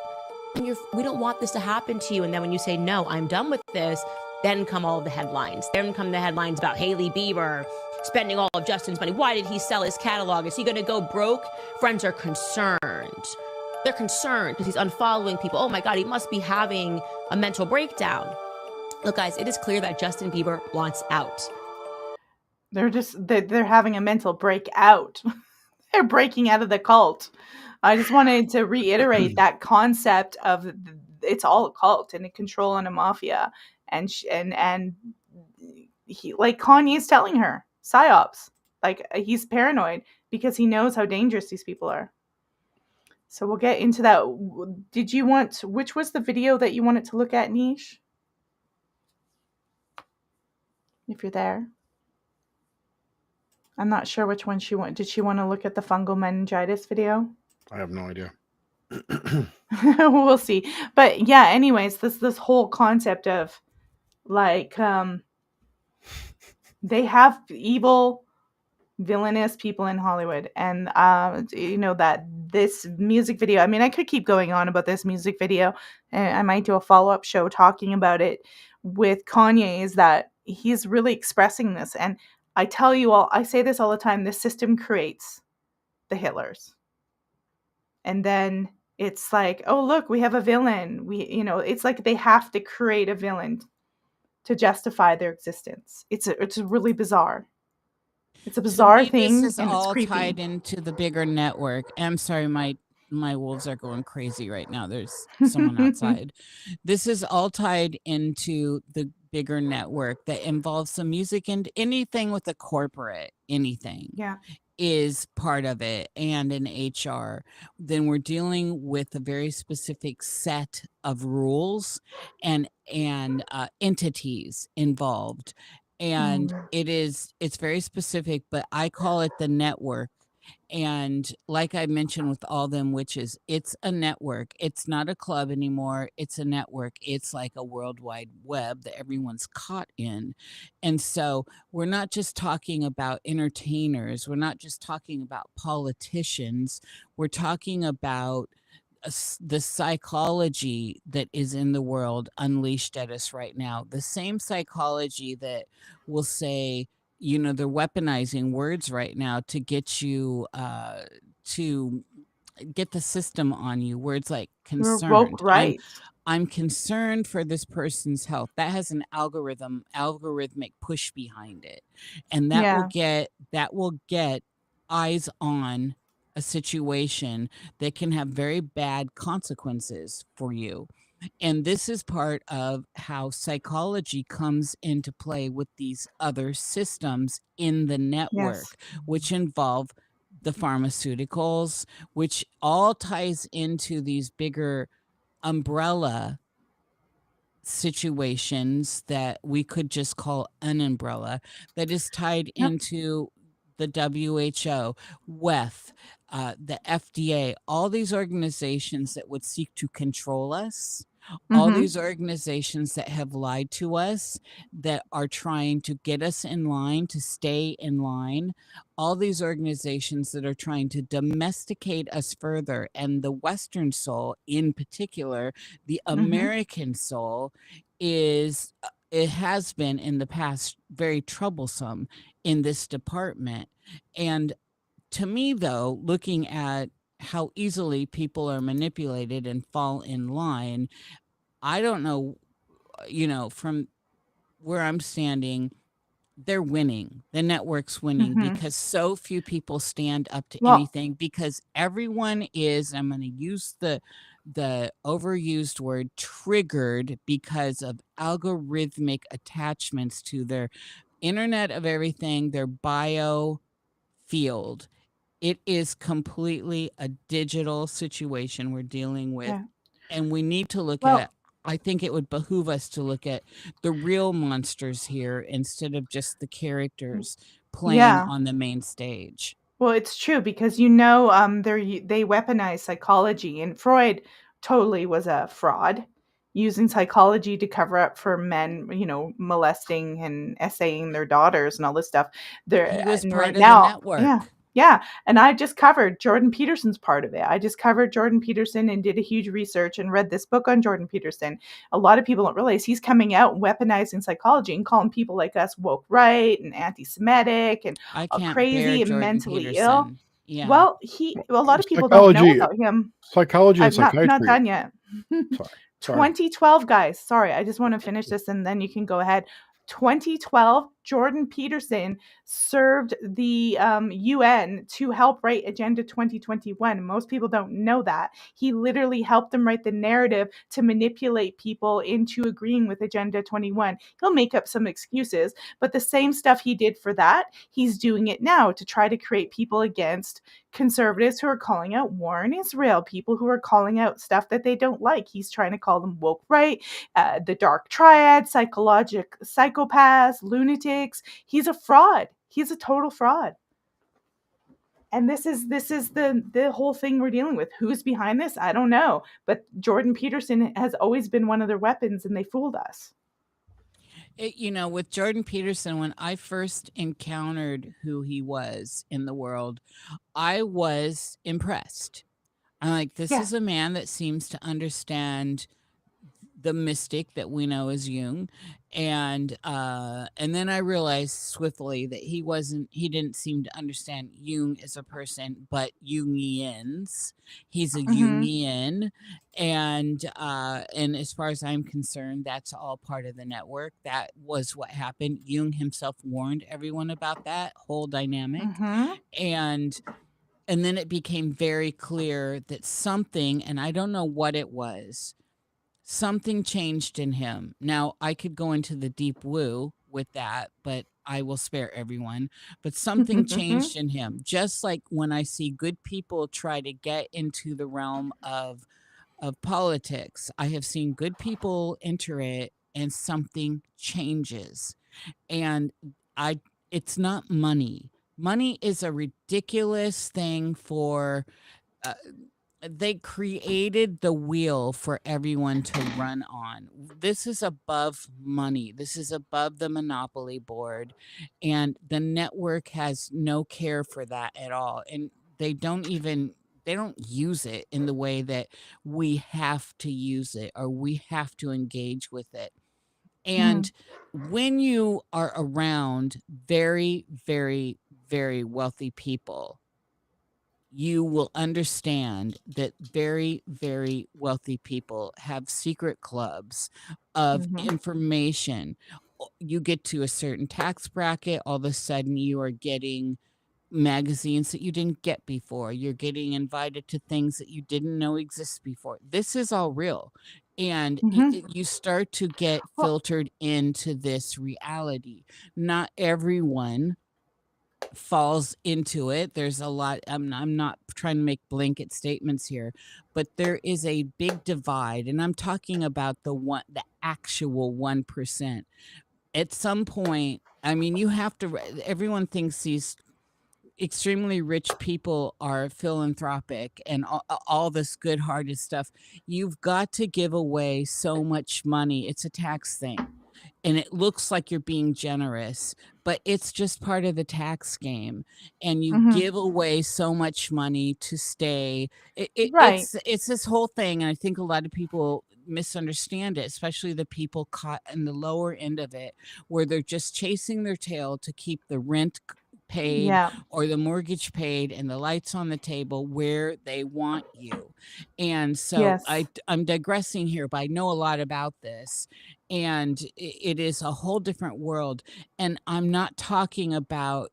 We don't want this to happen to you. And then when you say, no, I'm done with this, then come all the headlines. Then come the headlines about Hailey Bieber spending all of Justin's money. Why did he sell his catalog? Is he going to go broke? Friends are concerned. They're concerned because he's unfollowing people. Oh my God, he must be having a mental breakdown. Look, guys, it is clear that Justin Bieber wants out. They're having a mental breakout. They're breaking out of the cult. I just wanted to reiterate that concept of it's all a cult and a control and a mafia, and he, like Kanye's telling her, psyops. Like he's paranoid because he knows how dangerous these people are. So we'll get into that. Which was the video that you wanted to look at, Niish? If you're there. I'm not sure which one she want. Did she want to look at the fungal meningitis video? I have no idea. We'll see. But yeah, anyways, this whole concept of like they have evil, villainous people in Hollywood, and that this music video. I mean, I could keep going on about this music video, and I might do a follow-up show talking about it with Kanye. Is that he's really expressing this, and I tell you all, I say this all the time. This system creates the Hitlers, and then it's like, oh look, we have a villain. It's like they have to create a villain to justify their existence. It's really bizarre. It's a To bizarre me, this thing, is and it's all creepy. tied into the bigger network. I'm sorry, my wolves are going crazy right now. There's someone outside. This is all tied into the bigger network that involves some music and anything with a corporate anything. Yeah. Is part of it, and in HR, then we're dealing with a very specific set of rules and entities involved, and it's very specific, but I call it the network. And like I mentioned with all them witches, it's a network. It's not a club anymore. It's a network. It's like a worldwide web that everyone's caught in. And so we're not just talking about entertainers. We're not just talking about politicians. We're talking about the psychology that is in the world unleashed at us right now. The same psychology that will say, they're weaponizing words right now to get you to get the system on you. Words like concerned. Right. I'm concerned for this person's health. That has an algorithmic push behind it. And that will get eyes on a situation that can have very bad consequences for you. And this is part of how psychology comes into play with these other systems in the network, which involve the pharmaceuticals, which all ties into these bigger umbrella situations that we could just call an umbrella that is tied into the WHO, WEF, the FDA, all these organizations that would seek to control us, all these organizations that have lied to us, that are trying to get us in line, to stay in line, all these organizations that are trying to domesticate us further. And the Western soul in particular, the American soul, it has been in the past very troublesome in this department. And to me, though, looking at how easily people are manipulated and fall in line, I don't know, from where I'm standing, they're winning. The network's winning because so few people stand up to anything, because everyone is, I'm going to use the overused word, triggered because of algorithmic attachments to their Internet of Everything, their bio field. It is completely a digital situation we're dealing with. And we need to look at, I think it would behoove us to look at the real monsters here instead of just the characters playing on the main stage. Well, it's true because they weaponize psychology, and Freud totally was a fraud, using psychology to cover up for men, molesting and essaying their daughters and all this stuff. He was part of the network. Yeah. And I just covered Jordan Peterson's part of it. I just covered Jordan Peterson and did a huge research and read this book on Jordan Peterson. A lot of people don't realize he's coming out weaponizing psychology and calling people like us woke right and anti-Semitic and crazy and mentally ill. Yeah. Well, a lot of people don't know about him. Psychology and psychiatry. Not done yet. Sorry. 2012, guys. Sorry, I just want to finish this and then you can go ahead. 2012, Jordan Peterson served the UN to help write Agenda 2021. Most people don't know that. He literally helped them write the narrative to manipulate people into agreeing with Agenda 21. He'll make up some excuses, but the same stuff he did for that, he's doing it now to try to create people against conservatives who are calling out war in Israel, people who are calling out stuff that they don't like. He's trying to call them woke right, the dark triad, psychopaths, lunatics. He's a fraud. He's a total fraud. And this is the whole thing we're dealing with. Who's behind this? I don't know. But Jordan Peterson has always been one of their weapons, and they fooled us. With Jordan Peterson, when I first encountered who he was in the world, I was impressed. I'm like, this Yeah. is a man that seems to understand the mystic that we know as Jung, and then I realized swiftly that he didn't seem to understand Jung as a person, but Jungians. He's a Jungian, and as far as I'm concerned, that's all part of the network. That was what happened. Jung himself warned everyone about that whole dynamic, and then it became very clear that something, and I don't know what it was, something changed in him. Now, I could go into the deep woo with that, but I will spare everyone. But something changed in him. Just like when I see good people try to get into the realm of politics, I have seen good people enter it and something changes. And it's not money. Money is a ridiculous thing for they created the wheel for everyone to run on. This is above money. This is above the monopoly board. And the network has no care for that at all. And they don't use it in the way that we have to use it or we have to engage with it. And when you are around very, very, very wealthy people, you will understand that very, very wealthy people have secret clubs of information. You get to a certain tax bracket, all of a sudden you are getting magazines that you didn't get before. You're getting invited to things that you didn't know exist before. This is all real. And you start to get filtered into this reality. Not everyone falls into it. There's a lot. I'm not trying to make blanket statements here, but there is a big divide, and I'm talking about the actual 1%. At some point, I mean, you have to. Everyone thinks these extremely rich people are philanthropic and all this good-hearted stuff. You've got to give away so much money. It's a tax thing. And it looks like you're being generous, but it's just part of the tax game. And you give away so much money to stay. Right. It's this whole thing, and I think a lot of people misunderstand it, especially the people caught in the lower end of it, where they're just chasing their tail to keep the rent paid or the mortgage paid and the lights on the table where they want you. And so I'm digressing here, but I know a lot about this, and it is a whole different world. And I'm not talking about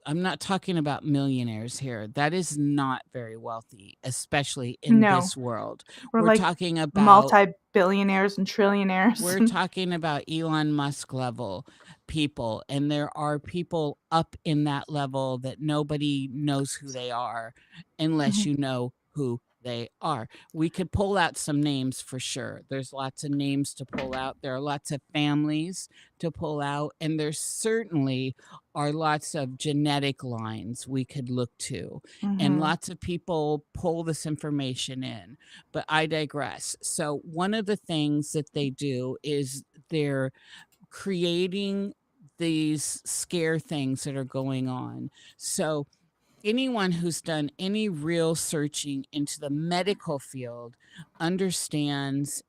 I'm not talking about millionaires here. That is not very wealthy, especially in this world. We're We're like talking about multi-billionaires and trillionaires. We're talking about Elon Musk level people, and there are people up in that level that nobody knows who they are unless you know who they are. We could pull out some names for sure. There's lots of names to pull out. There are lots of families to pull out, and there certainly are lots of genetic lines we could look to, and lots of people pull this information in. But I digress. So one of the things that they do is they're creating these scare things that are going on. So anyone who's done any real searching into the medical field understands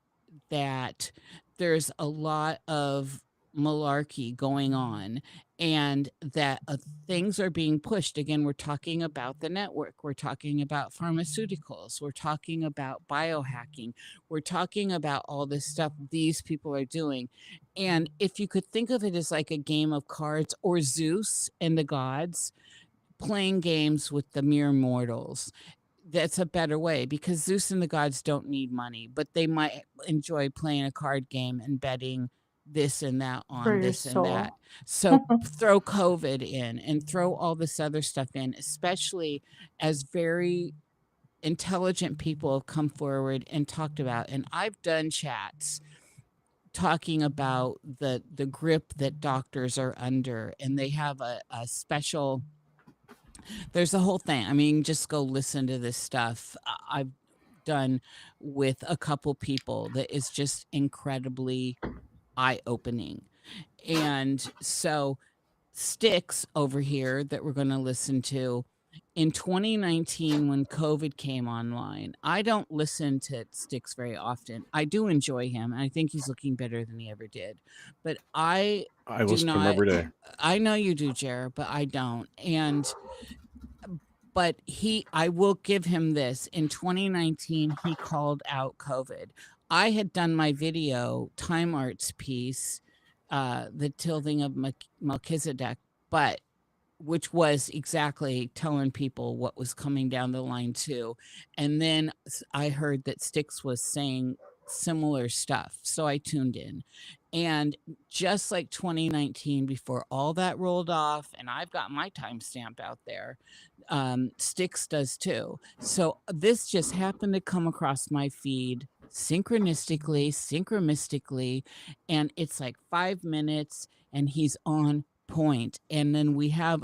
that there's a lot of malarkey going on, and that things are being pushed. Again, we're talking about the network. We're talking about pharmaceuticals. We're talking about biohacking. We're talking about all this stuff these people are doing. And if you could think of it as like a game of cards, or Zeus and the gods playing games with the mere mortals, that's a better way, because Zeus and the gods don't need money, but they might enjoy playing a card game and betting this and that on this and that. So throw COVID in and throw all this other stuff in, especially as very intelligent people have come forward and talked about. And I've done chats talking about the grip that doctors are under, and they have a special, there's a whole thing. I mean, just go listen to this stuff I've done with a couple people that is just incredibly eye-opening. And so Sticks over here that we're going to listen to in 2019 when COVID came online. I don't listen to Sticks very often. I do enjoy him, and I think he's looking better than he ever did. But I do listen to him not. every day. I know you do, Jer, but I don't. But I will give him this. In 2019, he called out COVID. I had done my video Time Arts piece, the tilting of Melchizedek, but which was exactly telling people what was coming down the line too. And then I heard that Styx was saying similar stuff, so I tuned in. And just like 2019, before all that rolled off, and I've got my timestamp out there, Styx does too. So this just happened to come across my feed synchronistically, and it's like 5 minutes, and he's on point. And then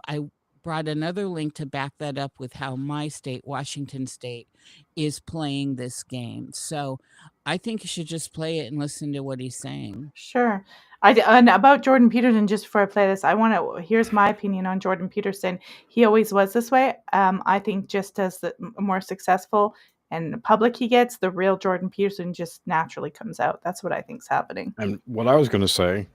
I brought another link to back that up with how my state, Washington State, is playing this game. So I think you should just play it and listen to what he's saying. Sure. And about Jordan Peterson, just before I play this, here's my opinion on Jordan Peterson. He always was this way. I think just as the more successful and public he gets, the real Jordan Peterson just naturally comes out. That's what I think's happening. And what I was going to say,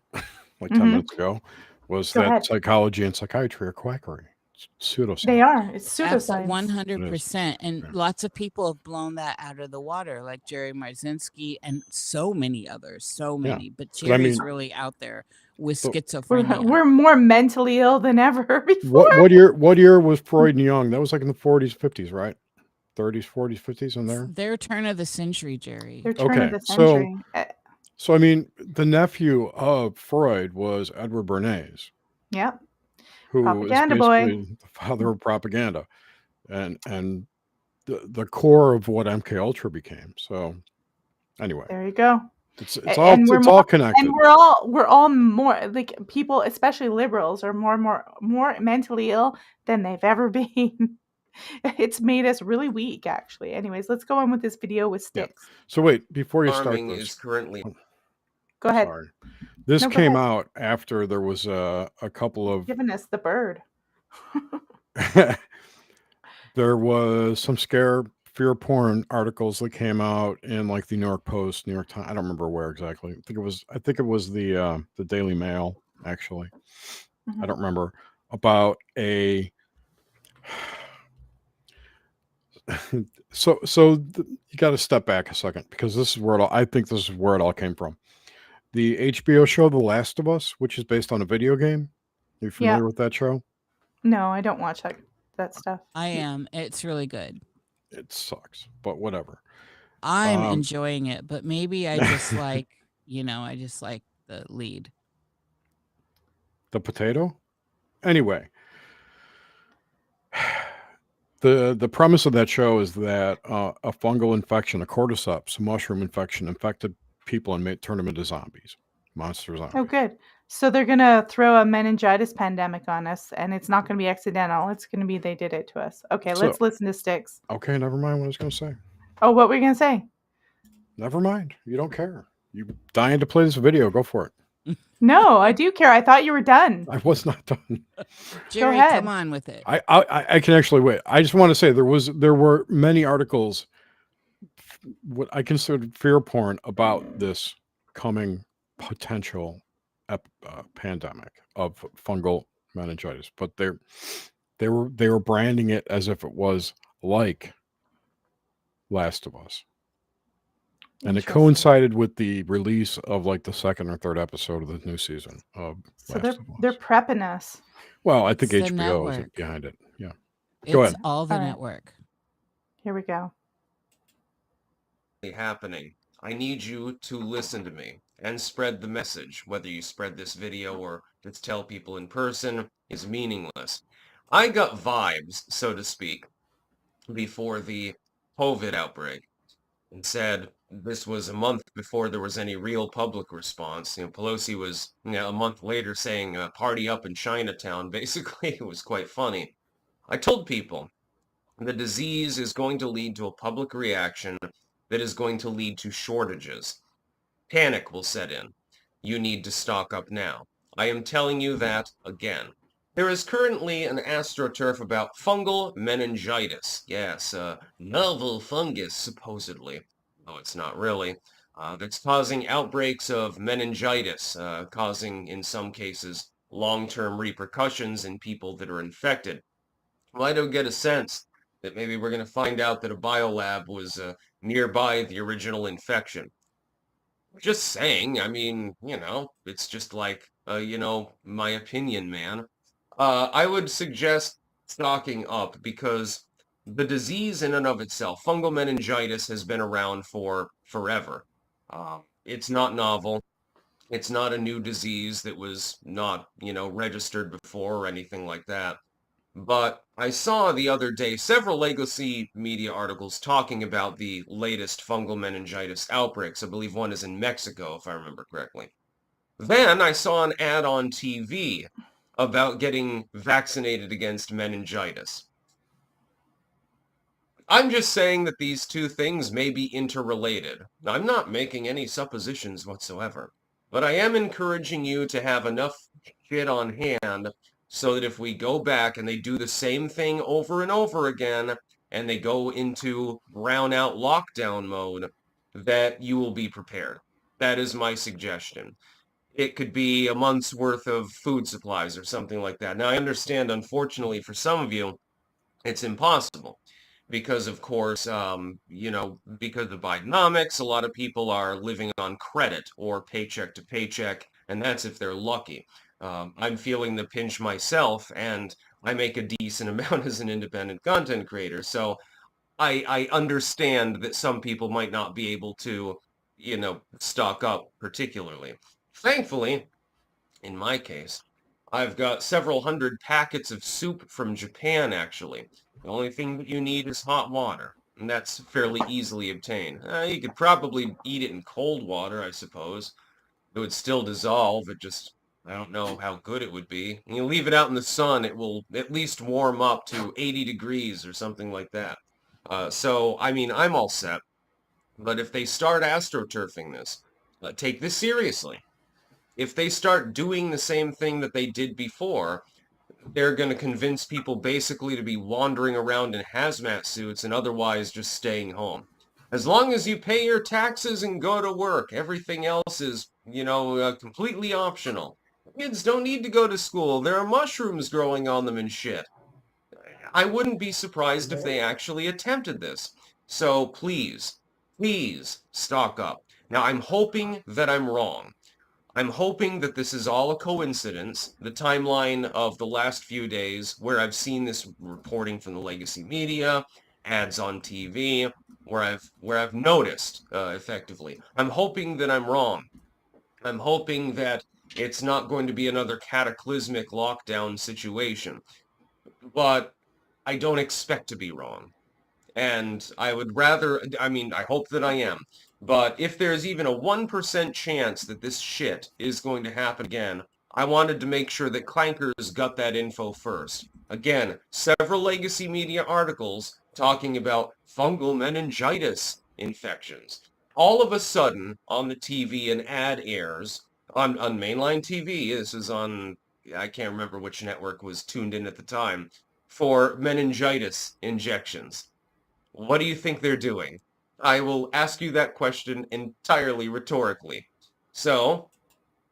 like 10 minutes ago, was Go that ahead. psychology and psychiatry are quackery. It's pseudoscience. They are. It's pseudoscience. 100%. And lots of people have blown that out of the water, like Jerry Marzinski and so many others. So many. But Jerry's really out there with schizophrenia. We're more mentally ill than ever before. What year was Freud and Jung? That was like in the 40s, 50s, right? 30s, 40s, 50s in there? Their turn of the century, Jerry. Their turn of the century. So, I mean, the nephew of Freud was Edward Bernays. Yep. Who propaganda is basically the father of propaganda and the core of what MK Ultra became. So anyway. There you go. It's all connected. And we're all more like people, especially liberals, are more mentally ill than they've ever been. It's made us really weak, actually. Anyways, let's go on with this video with Sticks. Yeah. So wait, before you start this, is currently. Go ahead. Sorry. This came out after there was a couple of giving us the bird. There was some fear porn articles that came out in like the New York Post, New York Times. I don't remember where exactly. I think it was the Daily Mail, actually. I don't remember, about a. So you got to step back a second, because this is where I think this is where it all came from. The HBO show The Last of Us, which is based on a video game. Are you familiar with that show? No, I don't watch that stuff. I am. It's really good. It sucks, but whatever. I'm enjoying it, but maybe I just like, I just like the lead. The potato? Anyway. The premise of that show is that a fungal infection, a cordyceps, a mushroom infection, infected people and turned them into zombies, monster zombies. Oh, good. So they're going to throw a meningitis pandemic on us, and it's not going to be accidental. It's going to be they did it to us. Okay, let's listen to Sticks. Okay, never mind what I was going to say. Oh, what were you going to say? Never mind. You don't care. You dying to play this video. Go for it. No, I do care. I thought you were done. I was not done. Jerry, come on with it. I can actually wait. I just want to say there were many articles, what I considered fear porn, about this coming potential pandemic of fungal meningitis, but they were branding it as if it was like Last of Us. And it coincided with the release of like the second or third episode of the new season of Last of Us. They're prepping us. Well, I think HBO is behind it. Yeah. Go ahead. It's all the network. Here we go. Happening. I need you to listen to me and spread the message. Whether you spread this video or just tell people in person is meaningless. I got vibes, so to speak, before the COVID outbreak, and said, this was a month before there was any real public response. Pelosi was, a month later saying, party up in Chinatown. Basically, it was quite funny. I told people the disease is going to lead to a public reaction that is going to lead to shortages. Panic will set in. You need to stock up now. I am telling you that again. There is currently an astroturf about fungal meningitis. Yes, a novel fungus, supposedly. Oh, it's not really. That's causing outbreaks of meningitis, causing, in some cases, long-term repercussions in people that are infected. Well, I don't get a sense that maybe we're going to find out that a biolab was nearby the original infection. Just saying, I mean, it's just like, my opinion, man. I would suggest stocking up because the disease in and of itself, fungal meningitis, has been around for forever. It's not novel. It's not a new disease that was not, registered before or anything like that. But I saw the other day several legacy media articles talking about the latest fungal meningitis outbreaks. I believe one is in Mexico, if I remember correctly. Then I saw an ad on TV about getting vaccinated against meningitis. I'm just saying that these two things may be interrelated. I'm not making any suppositions whatsoever, but I am encouraging you to have enough shit on hand so that if we go back and they do the same thing over and over again, and they go into brownout lockdown mode, that you will be prepared. That is my suggestion. It could be a month's worth of food supplies or something like that. Now, I understand, unfortunately, for some of you, it's impossible because, of course, because of Bidenomics, a lot of people are living on credit or paycheck to paycheck, and that's if they're lucky. I'm feeling the pinch myself, and I make a decent amount as an independent content creator. So I understand that some people might not be able to, stock up particularly. Thankfully, in my case, I've got several hundred packets of soup from Japan, actually. The only thing that you need is hot water, and that's fairly easily obtained. You could probably eat it in cold water, I suppose. It would still dissolve. I don't know how good it would be. You leave it out in the sun, it will at least warm up to 80 degrees or something like that. So, I mean, I'm all set. But if they start astroturfing this, take this seriously. If they start doing the same thing that they did before, they're going to convince people basically to be wandering around in hazmat suits and otherwise just staying home. As long as you pay your taxes and go to work, everything else is, completely optional. Kids don't need to go to school. There are mushrooms growing on them and shit. I wouldn't be surprised if they actually attempted this. So please, please stock up. Now, I'm hoping that I'm wrong. I'm hoping that this is all a coincidence, the timeline of the last few days where I've seen this reporting from the legacy media, ads on TV, where I've noticed effectively. I'm hoping that I'm wrong. I'm hoping that it's not going to be another cataclysmic lockdown situation, but I don't expect to be wrong. And I would rather, I hope that I am. But if there's even a 1% chance that this shit is going to happen again, I wanted to make sure that Clankers got that info first. Again, several legacy media articles talking about fungal meningitis infections. All of a sudden, on the TV, an ad airs on mainline TV. This is on, I can't remember which network was tuned in at the time, for meningitis injections. What do you think they're doing? I will ask you that question entirely rhetorically. So,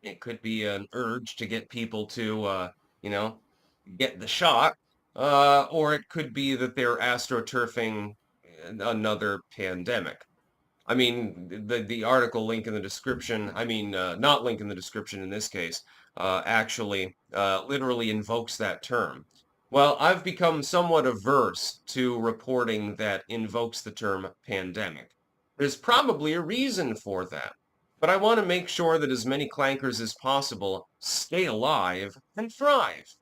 it could be an urge to get people to, get the shot, or it could be that they're astroturfing another pandemic. I mean, the article link in the description, not link in the description in this case, actually literally invokes that term. Well, I've become somewhat averse to reporting that invokes the term pandemic. There's probably a reason for that, but I want to make sure that as many clankers as possible stay alive and thrive.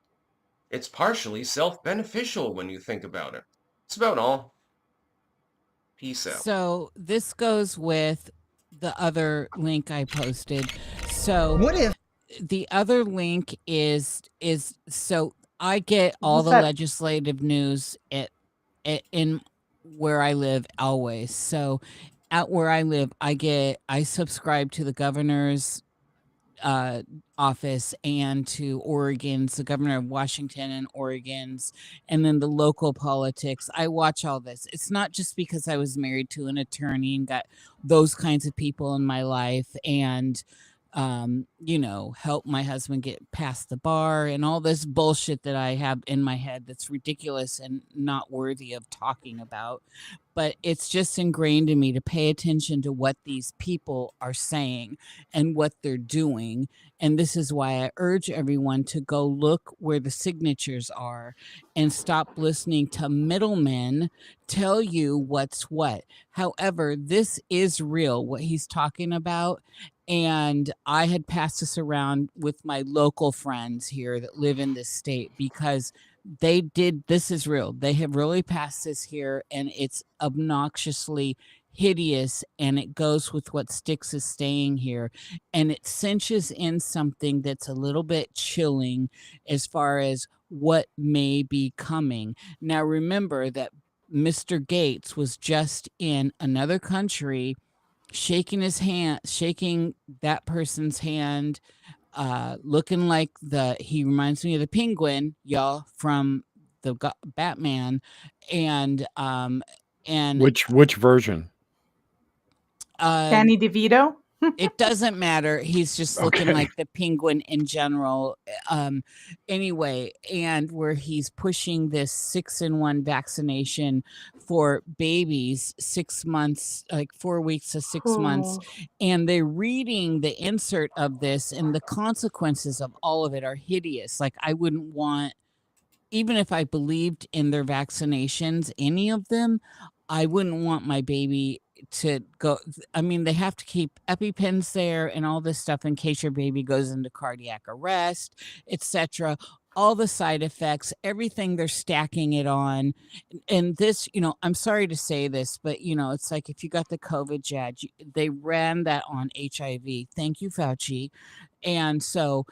It's partially self-beneficial when you think about it. That's about all. Peace out. So this goes with the other link I posted. So What if the other link is so I get all What's the that? legislative news in where I live always. So at where I live, I subscribe to the governor's office and to Oregon's, the governor of Washington and Oregon's, and then the local politics. I watch all this. It's not just because I was married to an attorney and got those kinds of people in my life and help my husband get past the bar and all this bullshit that I have in my head that's ridiculous and not worthy of talking about. But it's just ingrained in me to pay attention to what these people are saying and what they're doing. And this is why I urge everyone to go look where the signatures are and stop listening to middlemen tell you what's what. However, this is real, what he's talking about. And I had passed this around with my local friends here that live in this state because this is real. They have really passed this here and it's obnoxiously hideous and it goes with what Styx is saying here. And it cinches in something that's a little bit chilling as far as what may be coming. Now, remember that Mr. Gates was just in another country shaking that person's hand, looking like he reminds me of the penguin, y'all, from the Batman, and Which version? Danny DeVito? it doesn't matter. He's just looking Okay. like the penguin in general. Anyway, and where he's pushing this 6-in-1 vaccination for babies, 6 months, like 4 weeks to 6 months. And they're reading the insert of this and the consequences of all of it are hideous. Like I wouldn't want, even if I believed in their vaccinations, any of them, I wouldn't want my baby to go. I mean, they have to keep EpiPens there and all this stuff in case your baby goes into cardiac arrest, etc. All the side effects, everything they're stacking it on. And this, I'm sorry to say this, but it's like if you got the COVID jab, they ran that on HIV. Thank you, Fauci. And so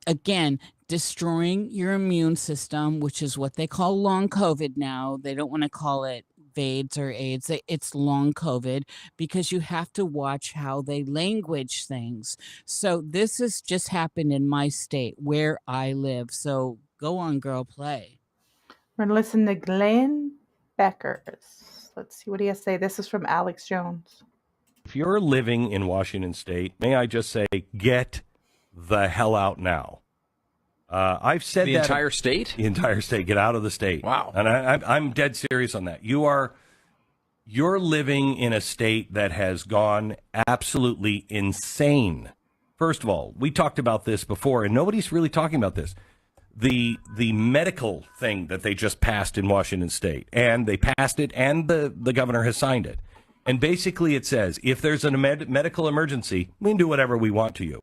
again, destroying your immune system, which is what they call long COVID now. They don't want to call it VAIDS or AIDS. It's long COVID because you have to watch how they language things. So this has just happened in my state where I live. So go on, girl, play. We're going to listen to Glenn Beckers. Let's see what he has to say. This is from Alex Jones. If you're living in Washington State, may I just say, get the hell out now. I've said the that entire state? The entire state. Get out of the state. Wow. And I'm dead serious on that. You're living in a state that has gone absolutely insane. First of all, we talked about this before, and nobody's really talking about this. The medical thing that they just passed in Washington State, and they passed it, and the governor has signed it. And basically it says, if there's a medical emergency, we can do whatever we want to you.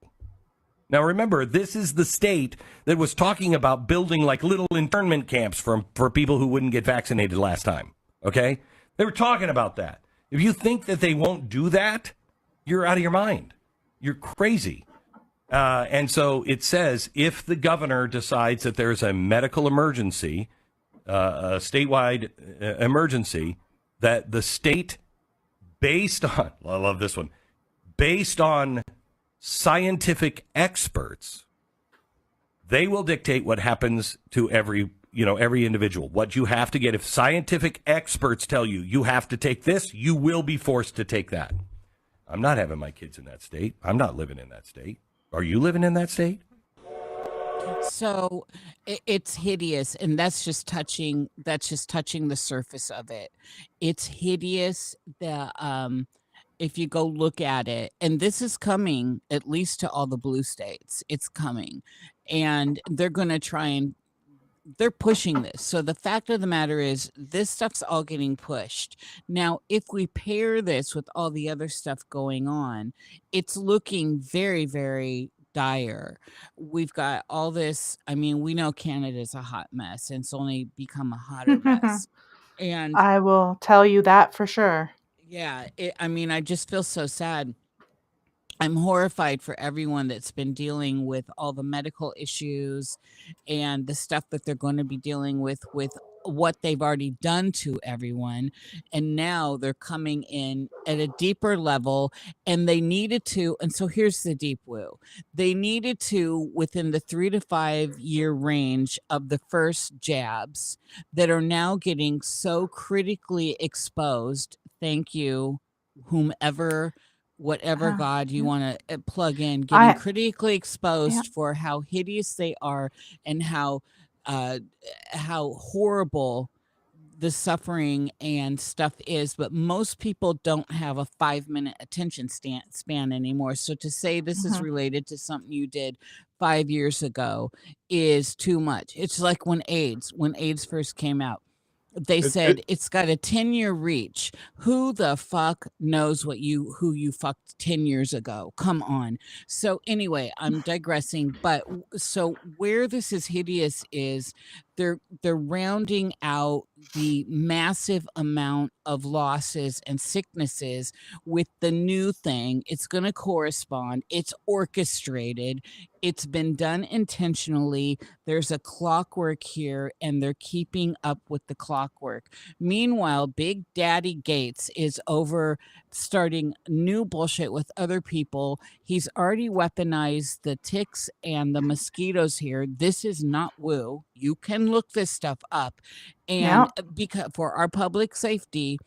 Now, remember, this is the state that was talking about building like little internment camps for people who wouldn't get vaccinated last time. Okay? They were talking about that. If you think that they won't do that, you're out of your mind. You're crazy. And so it says if the governor decides that there's a medical emergency, a statewide emergency, that the state, based on, I love this one, based on scientific experts, they will dictate what happens to every individual. What you have to get. If scientific experts tell you you have to take this, you will be forced to take that. I'm not having my kids in that state. I'm not living in that state. Are you living in that state? So it's hideous, and that's just touching the surface of it. It's hideous. If you go look at it, and this is coming at least to all the blue states, it's coming, and they're going to try and they're pushing this. So the fact of the matter is this stuff's all getting pushed. Now, if we pair this with all the other stuff going on, it's looking very, very dire. We've got all this. I mean, we know Canada's a hot mess and it's only become a hotter mess. And I will tell you that for sure. Yeah, I mean, I just feel so sad. I'm horrified for everyone that's been dealing with all the medical issues and the stuff that they're going to be dealing with what they've already done to everyone. And now they're coming in at a deeper level, and they needed to. And so here's the deep woo. They needed to, within the 3 to 5 year range of the first jabs that are now getting so critically exposed. Thank you, whomever, whatever God you want to plug in, getting critically exposed for how hideous they are and how horrible the suffering and stuff is. But most people don't have a 5-minute attention span anymore. So to say this is related to something you did 5 years ago is too much. It's like when AIDS first came out. They said it's got a 10-year reach. Who the fuck knows who you fucked 10 years ago? Come on. So anyway, I'm digressing, but so where this is hideous is they're rounding out the massive amount of losses and sicknesses with the new thing. It's going to correspond. It's orchestrated. It's been done intentionally. There's a clockwork here, and they're keeping up with the clockwork. Meanwhile, Big Daddy Gates is over starting new bullshit with other people. He's already weaponized the ticks and the mosquitoes here. This is not woo. You can look this stuff up, and because for our public safety,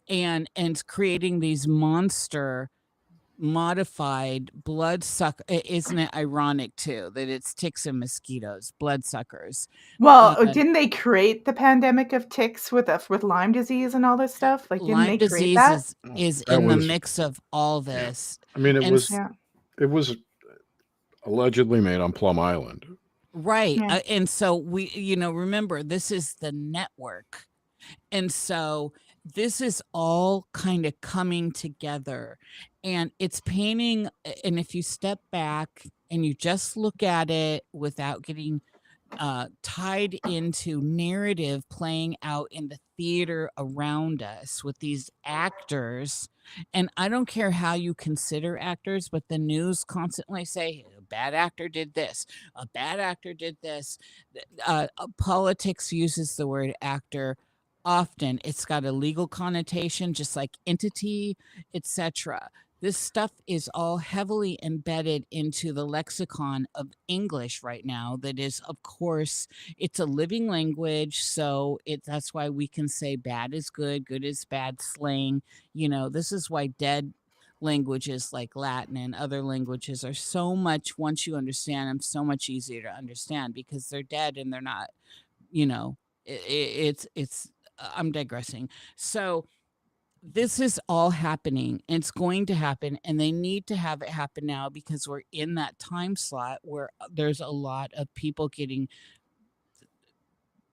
and creating these monster modified bloodsucker. Isn't it ironic too that it's ticks and mosquitoes, bloodsuckers? Well, didn't they create the pandemic of ticks with Lyme disease and all this stuff? Like, didn't Lyme they create disease that? is in the mix of all this. I mean, it And was allegedly made on Plum Island. Right. And so we, remember, this is the network. And so this is all kind of coming together, and it's painting. And if you step back and you just look at it without getting tied into narrative playing out in the theater around us with these actors, and I don't care how you consider actors, but the news constantly say a bad actor did this, a bad actor did this. Politics uses the word actor often. It's got a legal connotation, just like entity, etc. This stuff is all heavily embedded into the lexicon of English right now. That is, of course, it's a living language. So that's why we can say bad is good, good is bad, slang. This is why dead languages like Latin and other languages are so much, once you understand them, so much easier to understand because they're dead and they're not, it's I'm digressing. So this is all happening, and it's going to happen, and they need to have it happen now because we're in that time slot where there's a lot of people getting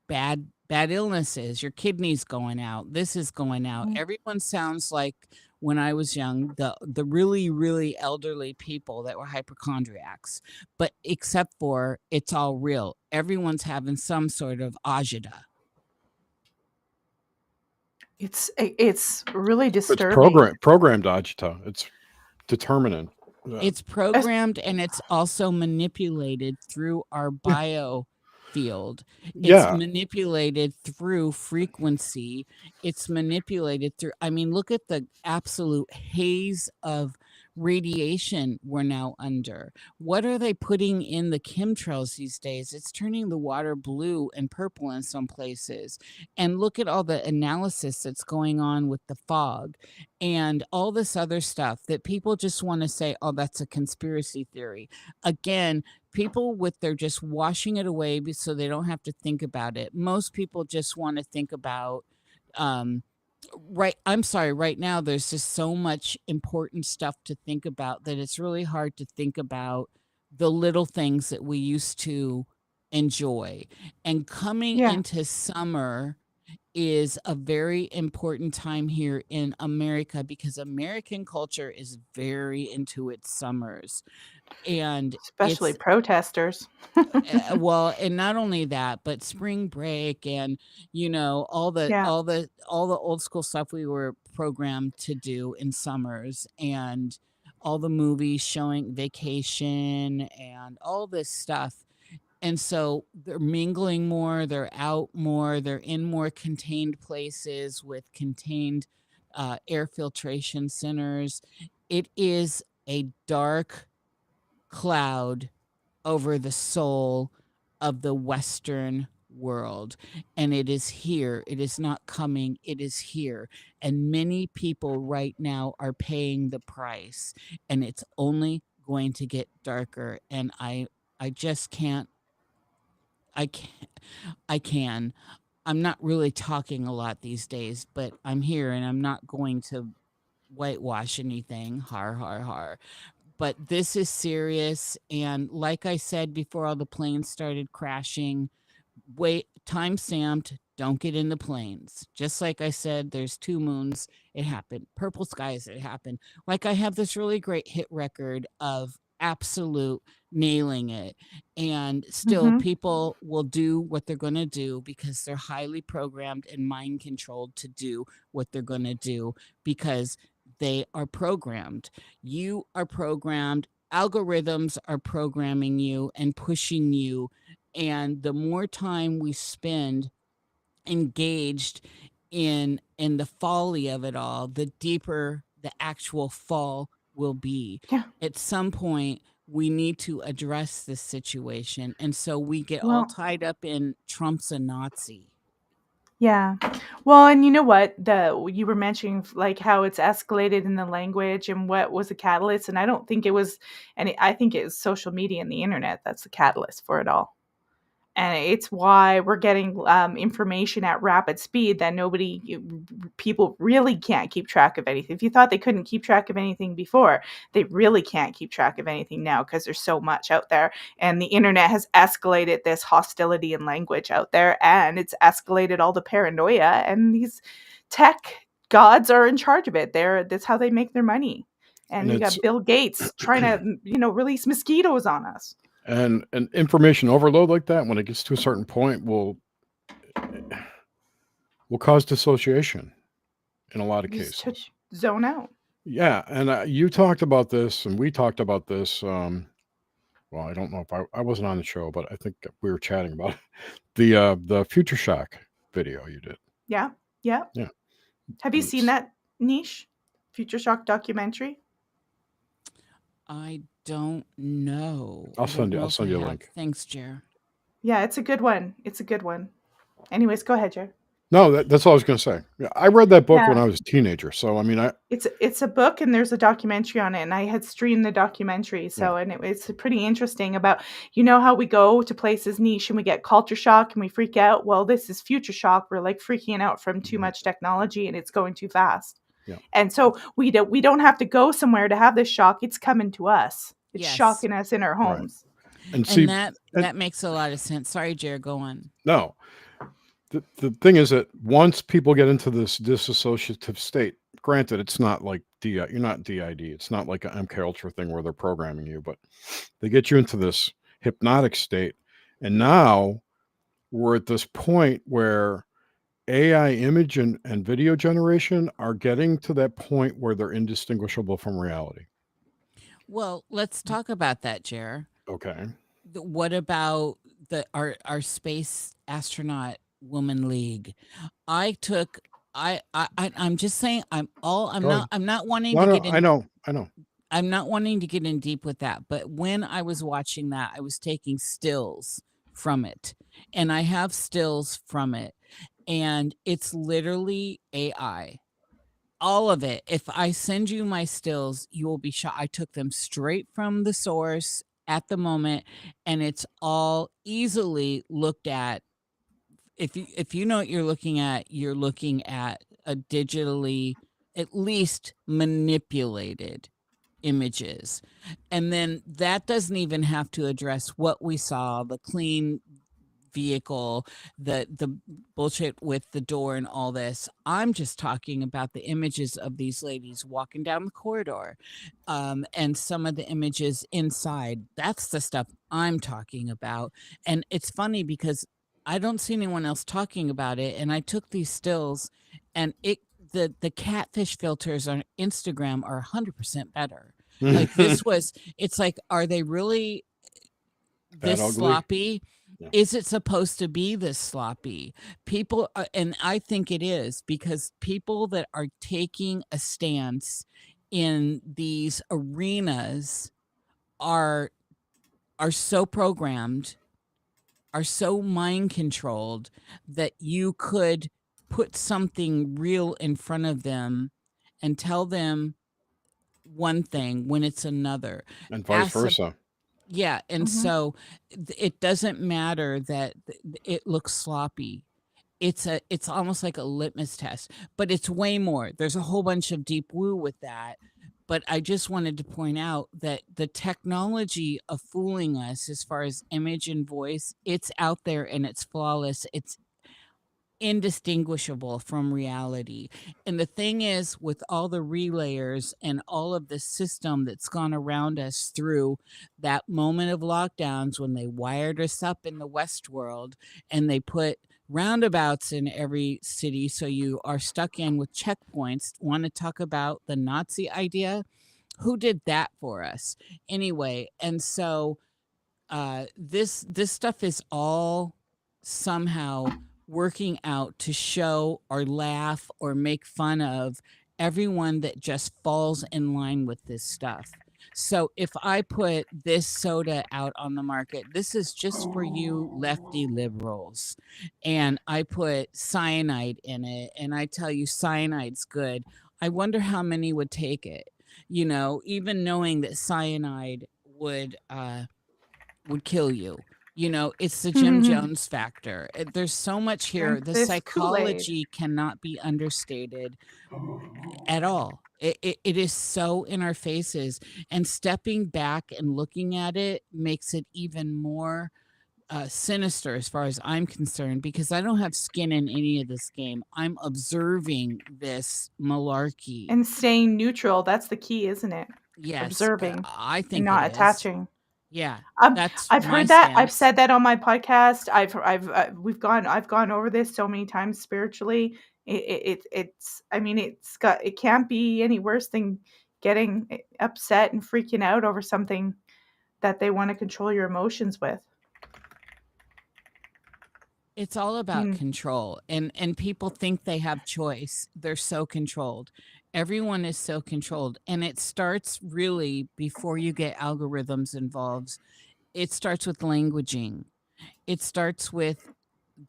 bad illnesses. Your kidneys going out. This is going out. Everyone sounds like when I was young, the really, really elderly people that were hypochondriacs, but except for it's all real. Everyone's having some sort of agita. It's really disturbing. It's programmed agita. It's determinant. It's programmed, and it's also manipulated through our bio field. It's manipulated through frequency. It's manipulated through, look at the absolute haze of radiation we're now under. What are they putting in the chemtrails these days? It's turning the water blue and purple in some places. And look at all the analysis that's going on with the fog and all this other stuff that people just want to say, oh, that's a conspiracy theory. Again, people they're just washing it away so they don't have to think about it. Most people just want to think about, right now there's just so much important stuff to think about that it's really hard to think about the little things that we used to enjoy. And coming into summer is a very important time here in America because American culture is very into its summers. And especially protesters. Well, and not only that, but spring break and all the old school stuff we were programmed to do in summers, and all the movies showing vacation and all this stuff. And so they're mingling more, they're out more, they're in more contained places with contained air filtration centers. It is a dark cloud over the soul of the Western world. And it is here. It is not coming. It is here. And many people right now are paying the price. And it's only going to get darker. And I just can't. I can't. I can. I'm not really talking a lot these days, but I'm here and I'm not going to whitewash anything. Har, har, har. But this is serious. And like I said before all the planes started crashing, wait, time stamped, don't get in the planes. Just like I said, there's 2 moons, it happened. Purple skies, it happened. Like I have this really great hit record of absolute nailing it. And still people will do what they're going to do because they're highly programmed and mind controlled to do what they're going to do because they are programmed. You are programmed. Algorithms are programming you and pushing you. And the more time we spend engaged in the folly of it all, the deeper the actual fall will be. Yeah. At some point, we need to address this situation. And so we get all Well, tied up in Trump's a Nazi. yeah. Well, and you know what? You were mentioning like how it's escalated in the language and what was the catalyst. And I don't think it was, I think it was social media and the internet that's the catalyst for it all. And it's why we're getting information at rapid speed that people really can't keep track of anything. If you thought they couldn't keep track of anything before, they really can't keep track of anything now because there's so much out there. And the internet has escalated this hostility in language out there, and it's escalated all the paranoia. And these tech gods are in charge of it. That's how they make their money. And you got Bill Gates trying to, release mosquitoes on us. And information overload like that, when it gets to a certain point, will cause dissociation in a lot of cases. Zone out. Yeah, and you talked about this, and we talked about this. Well, I don't know if I wasn't on the show, but I think we were chatting about it. The Future Shock video you did. Yeah. Have you seen that, Niish? Future Shock documentary? I don't know. I'll send you a link. Thanks, Jer. Yeah, it's a good one. Anyways, go ahead, Jer. No, that's all I was going to say. Yeah, I read that book when I was a teenager. So, I mean, it's a book and there's a documentary on it, and I had streamed the documentary. So, and it's pretty interesting about, how we go to places, Niish, and we get culture shock and we freak out. Well, this is future shock. We're like freaking out from too much technology and it's going too fast. Yeah. And so we don't have to go somewhere to have this shock. It's coming to us. It's shocking us in our homes. Right. And that makes a lot of sense. Sorry, Jer, go on. No. The thing is that once people get into this disassociative state, granted, it's not like you're not DID. It's not like an MK Ultra thing where they're programming you, but they get you into this hypnotic state. And now we're at this point where AI image and video generation are getting to that point where they're indistinguishable from reality. Well, let's talk about that, Jer. Okay. What about our space astronaut woman league? I'm just saying I'm not wanting to get in. I know. I'm not wanting to get in deep with that, but when I was watching that, I was taking stills from it, and I have stills from it. And it's literally AI. All of it. If I send you my stills, you will be shocked. I took them straight from the source at the moment, and it's all easily looked at. If you know what you're looking at a digitally, at least manipulated images. And then that doesn't even have to address what we saw, the clean vehicle, the bullshit with the door and all this. I'm just talking about the images of these ladies walking down the corridor, and some of the images inside. That's the stuff I'm talking about. And it's funny because I don't see anyone else talking about it, and I took these stills, and the catfish filters on Instagram are 100% better. Like this was, it's like, are they really That this ugly? sloppy? Yeah. Is it supposed to be this sloppy? People, and I think it is, because people that are taking a stance in these arenas are so programmed, are so mind controlled, that you could put something real in front of them and tell them one thing when it's another. And vice versa. Yeah, and Mhm. so it doesn't matter that it looks sloppy. It's almost like a litmus test, but it's way more. There's a whole bunch of deep woo with that. But I just wanted to point out that the technology of fooling us as far as image and voice, it's out there and it's flawless. It's indistinguishable from reality. And the thing is, with all the relayers and all of the system that's gone around us through that moment of lockdowns, when they wired us up in the West world and they put roundabouts in every city, so you are stuck in with checkpoints. Want to talk about the Nazi idea? Who did that for us anyway? And so this stuff is all somehow working out to show or laugh or make fun of everyone that just falls in line with this stuff. So if I put this soda out on the market, this is just for you lefty liberals, and I put cyanide in it, and I tell you cyanide's good, I wonder how many would take it. You know, even knowing that cyanide would kill you. You know, it's the Jim Jones factor. There's so much here. Drink The this Kool-Aid. psychology cannot be understated at all. It is so in our faces, and stepping back and looking at it makes it even more sinister as far as I'm concerned, because I don't have skin in any of this game. I'm observing this malarkey. And staying neutral, that's the key, isn't it? Yes, Observing I and think not it is. attaching. Yeah, that's I've my heard that. I've stance. said that on my podcast. I've gone over this so many times spiritually. It's I mean it can't be any worse than getting upset and freaking out over something that they want to control your emotions with. It's all about control, and people think they have choice. They're so controlled. Everyone is so controlled, and it starts really before you get algorithms involved. It starts with languaging. It starts with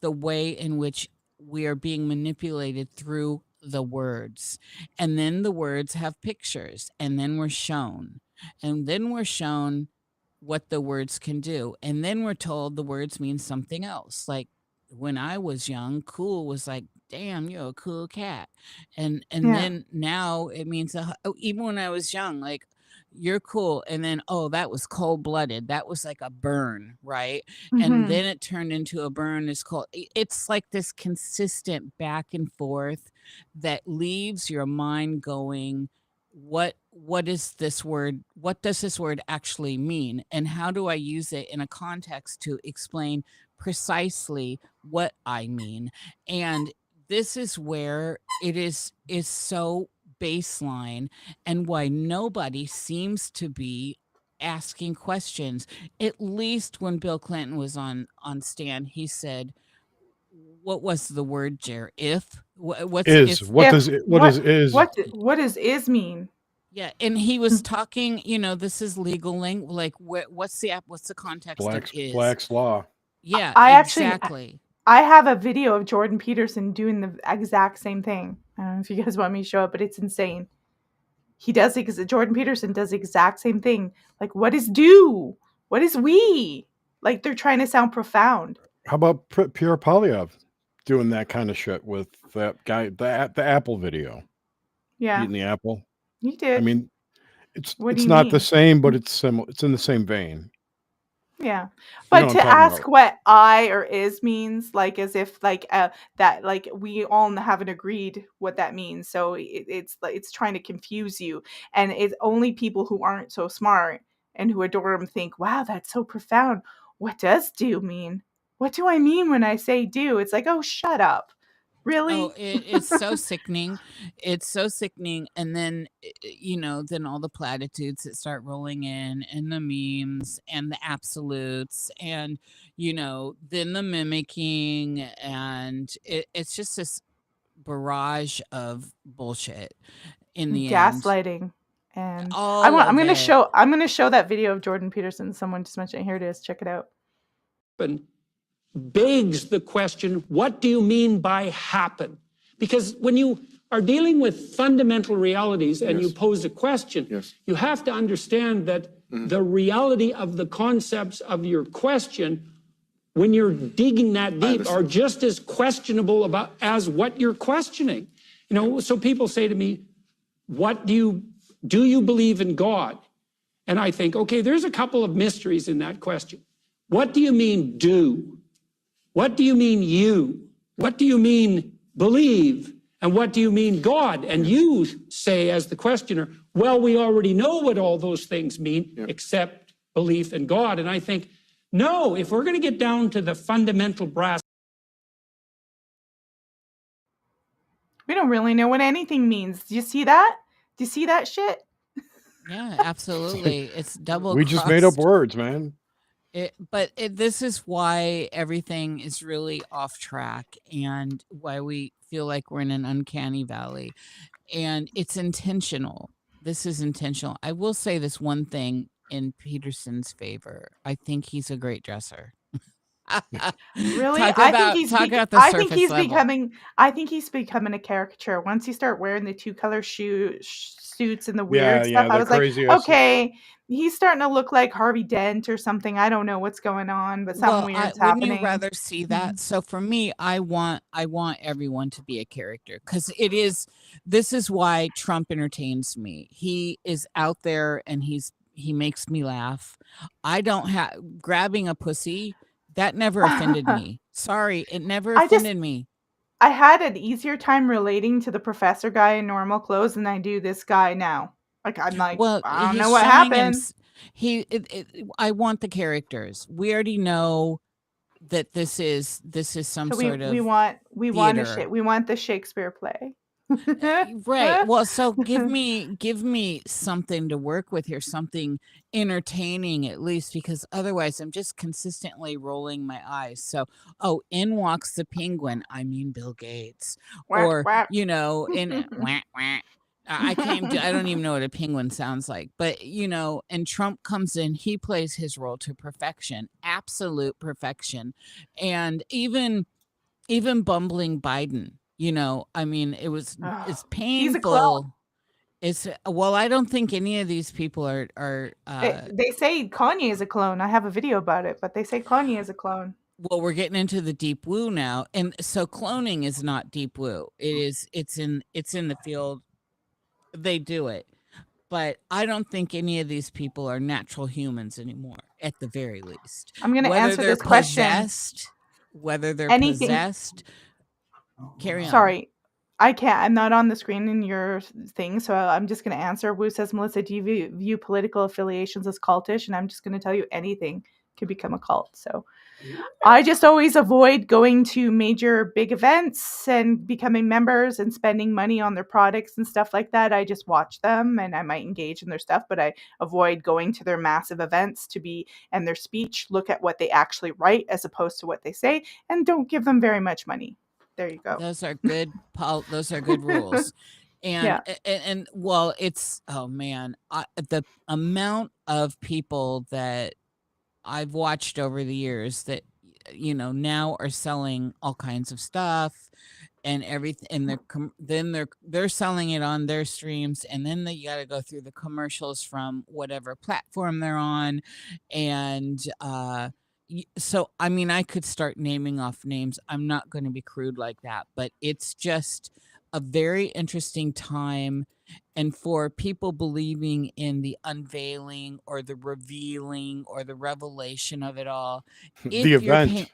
the way in which we are being manipulated through the words. And then the words have pictures, and then we're shown. And then we're shown what the words can do. And then we're told the words mean something else. Like when I was young, cool was like, damn, you're a cool cat. And Yeah. then now it means even when I was young, like, you're cool. And then, oh, that was cold blooded. That was like a burn, right? And Mhm. then it turned into a burn is cold. It's like this consistent back and forth that leaves your mind going, what is this word? What does this word actually mean? And how do I use it in a context to explain precisely what I mean? And this is where it is so baseline, and why nobody seems to be asking questions. At least when Bill Clinton was on stand, he said, what was the word, Jer? If what's Is if? what does it, what is What does is mean? Yeah, and he was talking, you know, this is legal language. Like, what's the context of is? Black's law? Yeah, I exactly. I have a video of Jordan Peterson doing the exact same thing. I don't know if you guys want me to show it, but it's insane. He does Jordan Peterson does the exact same thing. Like, what is do? What is we? Like, they're trying to sound profound. How about Pierre Polyev doing that kind of shit with that guy, the Apple video? Yeah, Eating the apple. he did. I mean, What do it's you not the mean? same, but it's similar. It's in the same vein. Yeah, You but know what to I'm talking ask about. what I or is means, like as if like that, like we all haven't agreed what that means. So it's like it's trying to confuse you, and it's only people who aren't so smart and who adore him think, "Wow, that's so profound. What does do mean? What do I mean when I say do?" It's like, oh, shut up. Really? Oh, it's so sickening. It's so sickening. And then, then all the platitudes that start rolling in and the memes and the absolutes and, then the mimicking. And it's just this barrage of bullshit in the end. Gaslighting. And All I'm of going to it. show that video of Jordan Peterson. Someone just mentioned it. Here it is. Check it out. Begs the question, what do you mean by happen? Because when you are dealing with fundamental realities and you pose a question, you have to understand that the reality of the concepts of your question, when you're digging that deep, are just as questionable about as what you're questioning. So people say to me, do you believe in God? And I think, okay, there's a couple of mysteries in that question. What do you mean do? What do you mean you? What do you mean believe? And what do you mean God? And you say as the questioner, well, we already know what all those things mean, except belief in God. And I think, no, if we're going to get down to the fundamental brass. We don't really know what anything means. Do you see that? Do you see that shit? Yeah, absolutely. It's double We just made up words, man. This is why everything is really off track and why we feel like we're in an uncanny valley. And it's intentional. This is intentional. I will say this one thing in Peterson's favor. I think he's a great dresser. Really? Talk I about think the surface level. I think he's becoming a caricature. Once you start wearing the two color suits and the weird stuff, I was like, okay, he's starting to look like Harvey Dent or something. I don't know what's going on, but something weird's wouldn't happening. you rather see that? So for me, I want everyone to be a character, because this is why Trump entertains me. He is out there and he makes me laugh. I don't have grabbing a pussy. That never offended me. Sorry, it never offended me. I had an easier time relating to the professor guy in normal clothes than I do this guy now. Like, I'm like, well, I don't know what happened. I want the characters. We already know that this is some sort of we want the Shakespeare play. Right. Well, so give me something to work with here, something entertaining at least, because otherwise I'm just consistently rolling my eyes. So, in walks the penguin. I mean Bill Gates, or Quack. in wah, wah. I don't even know what a penguin sounds like, but and Trump comes in, he plays his role to perfection, absolute perfection, and even bumbling Biden. I mean, it's painful. He's a clone. I don't think any of these people are they say Kanye is a clone. I have a video about it, but they say Kanye is a clone. Well, we're getting into the deep woo now, and so cloning is not deep woo. It's in the field. They do it, but I don't think any of these people are natural humans anymore, at the very least. I'm going to answer this question. Whether they're possessed. Carry on. Sorry, I can't. I'm not on the screen in your thing, so I'm just going to answer. Wu says, Melissa, do you view political affiliations as cultish? And I'm just going to tell you anything could become a cult. So I just always avoid going to major big events and becoming members and spending money on their products and stuff like that. I just watch them and I might engage in their stuff, but I avoid going to their massive events and their speech, look at what they actually write as opposed to what they say, and don't give them very much money. There you go. Those are good. Those are good rules. And well, it's the amount of people that I've watched over the years that now are selling all kinds of stuff and everything, and they're selling it on their streams, and then you got to go through the commercials from whatever platform they're on, and so I mean, I could start naming off names. I'm not going to be crude like that, but it's just a very interesting time. And for people believing in the unveiling or the revealing or the revelation of it all, the event.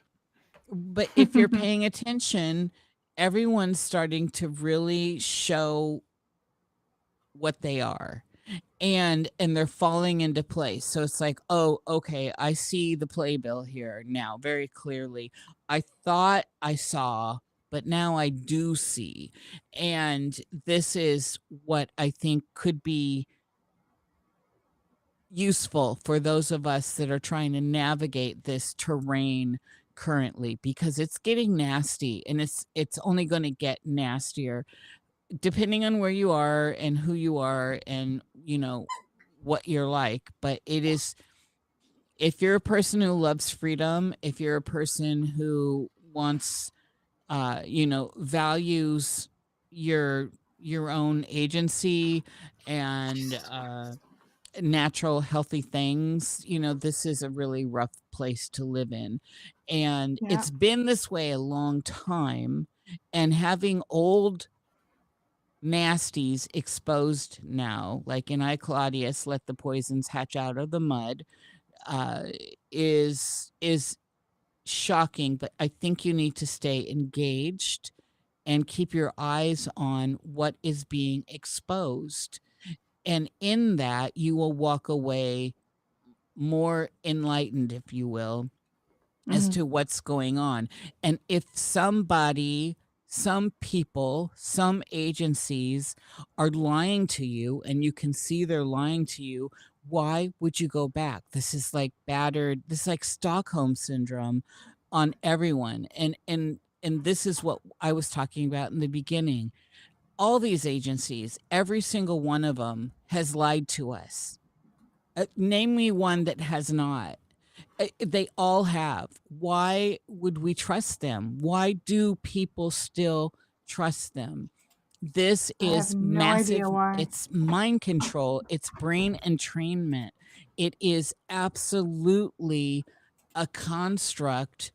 But if you're paying attention, everyone's starting to really show what they are. And they're falling into place. So it's like, oh, okay, I see the playbill here now very clearly. I thought I saw, but now I do see. And this is what I think could be useful for those of us that are trying to navigate this terrain currently, because it's getting nasty, and it's only going to get nastier depending on where you are and who you are and what you're like. But it is, if you're a person who loves freedom, if you're a person who wants values your own agency and natural healthy things, this is a really rough place to live in. And Yeah. it's been this way a long time, and having old nasties exposed now, like in I Claudius, let the poisons hatch out of the mud, is shocking. But I think you need to stay engaged and keep your eyes on what is being exposed. And in that, you will walk away more enlightened, if you will, as to what's going on. And if somebody, some people, some agencies are lying to you, and you can see they're lying to you, why would you go back? This is like this is like Stockholm syndrome on everyone. And this is what I was talking about in the beginning. All these agencies, every single one of them has lied to us. Name me one that has not. They all have. Why would we trust them? Why do people still trust them? This I have is no massive. idea why. It's mind control. It's brain entrainment. It is absolutely a construct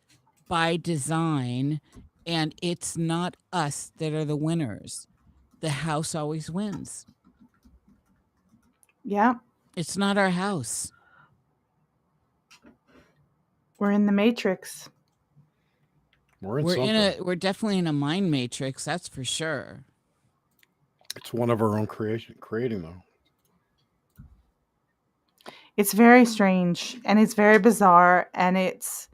by design, and it's not us that are the winners. The house always wins. Yeah. It's not our house. We're in the matrix. We're definitely in a mind matrix, that's for sure. It's one of our own creating though. It's very strange, and it's very bizarre, and it's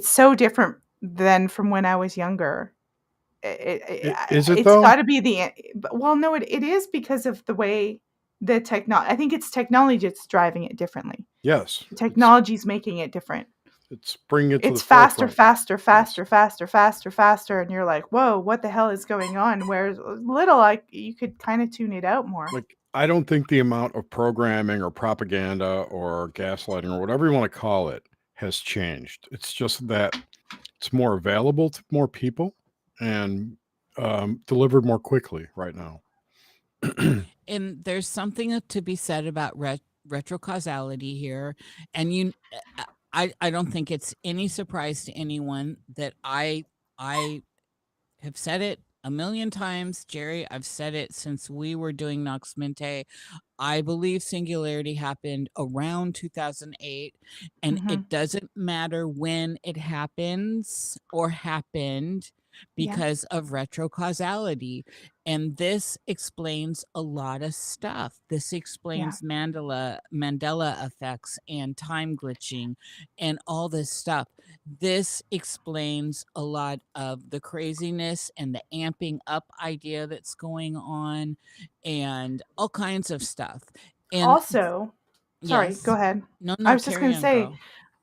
so different than from when I was younger. Is it It's though? got to be well, no, it is, because of the way the technology. I think it's technology that's driving it differently. Yes. Technology's making it different. It's bringing it to It's the faster, forefront. faster, faster, faster, faster, faster, and you're like, whoa, what the hell is going on? Whereas little, like, you could kind of tune it out more. Like, I don't think the amount of programming or propaganda or gaslighting or whatever you want to call it has changed. It's just that it's more available to more people and delivered more quickly right now. And there's something to be said about retrocausality here. And I don't think it's any surprise to anyone that I have said it a million times, Jerry. I've said it since we were doing Nox Mente. I believe singularity happened around 2008, and it doesn't matter when it happens or happened, because of retrocausality. And this explains a lot of stuff. This explains Mandela effects and time glitching and all this stuff. This explains a lot of the craziness and the amping up idea that's going on and all kinds of stuff. And Also, sorry, yes. go ahead. No, I was just carry going to on, say, girl.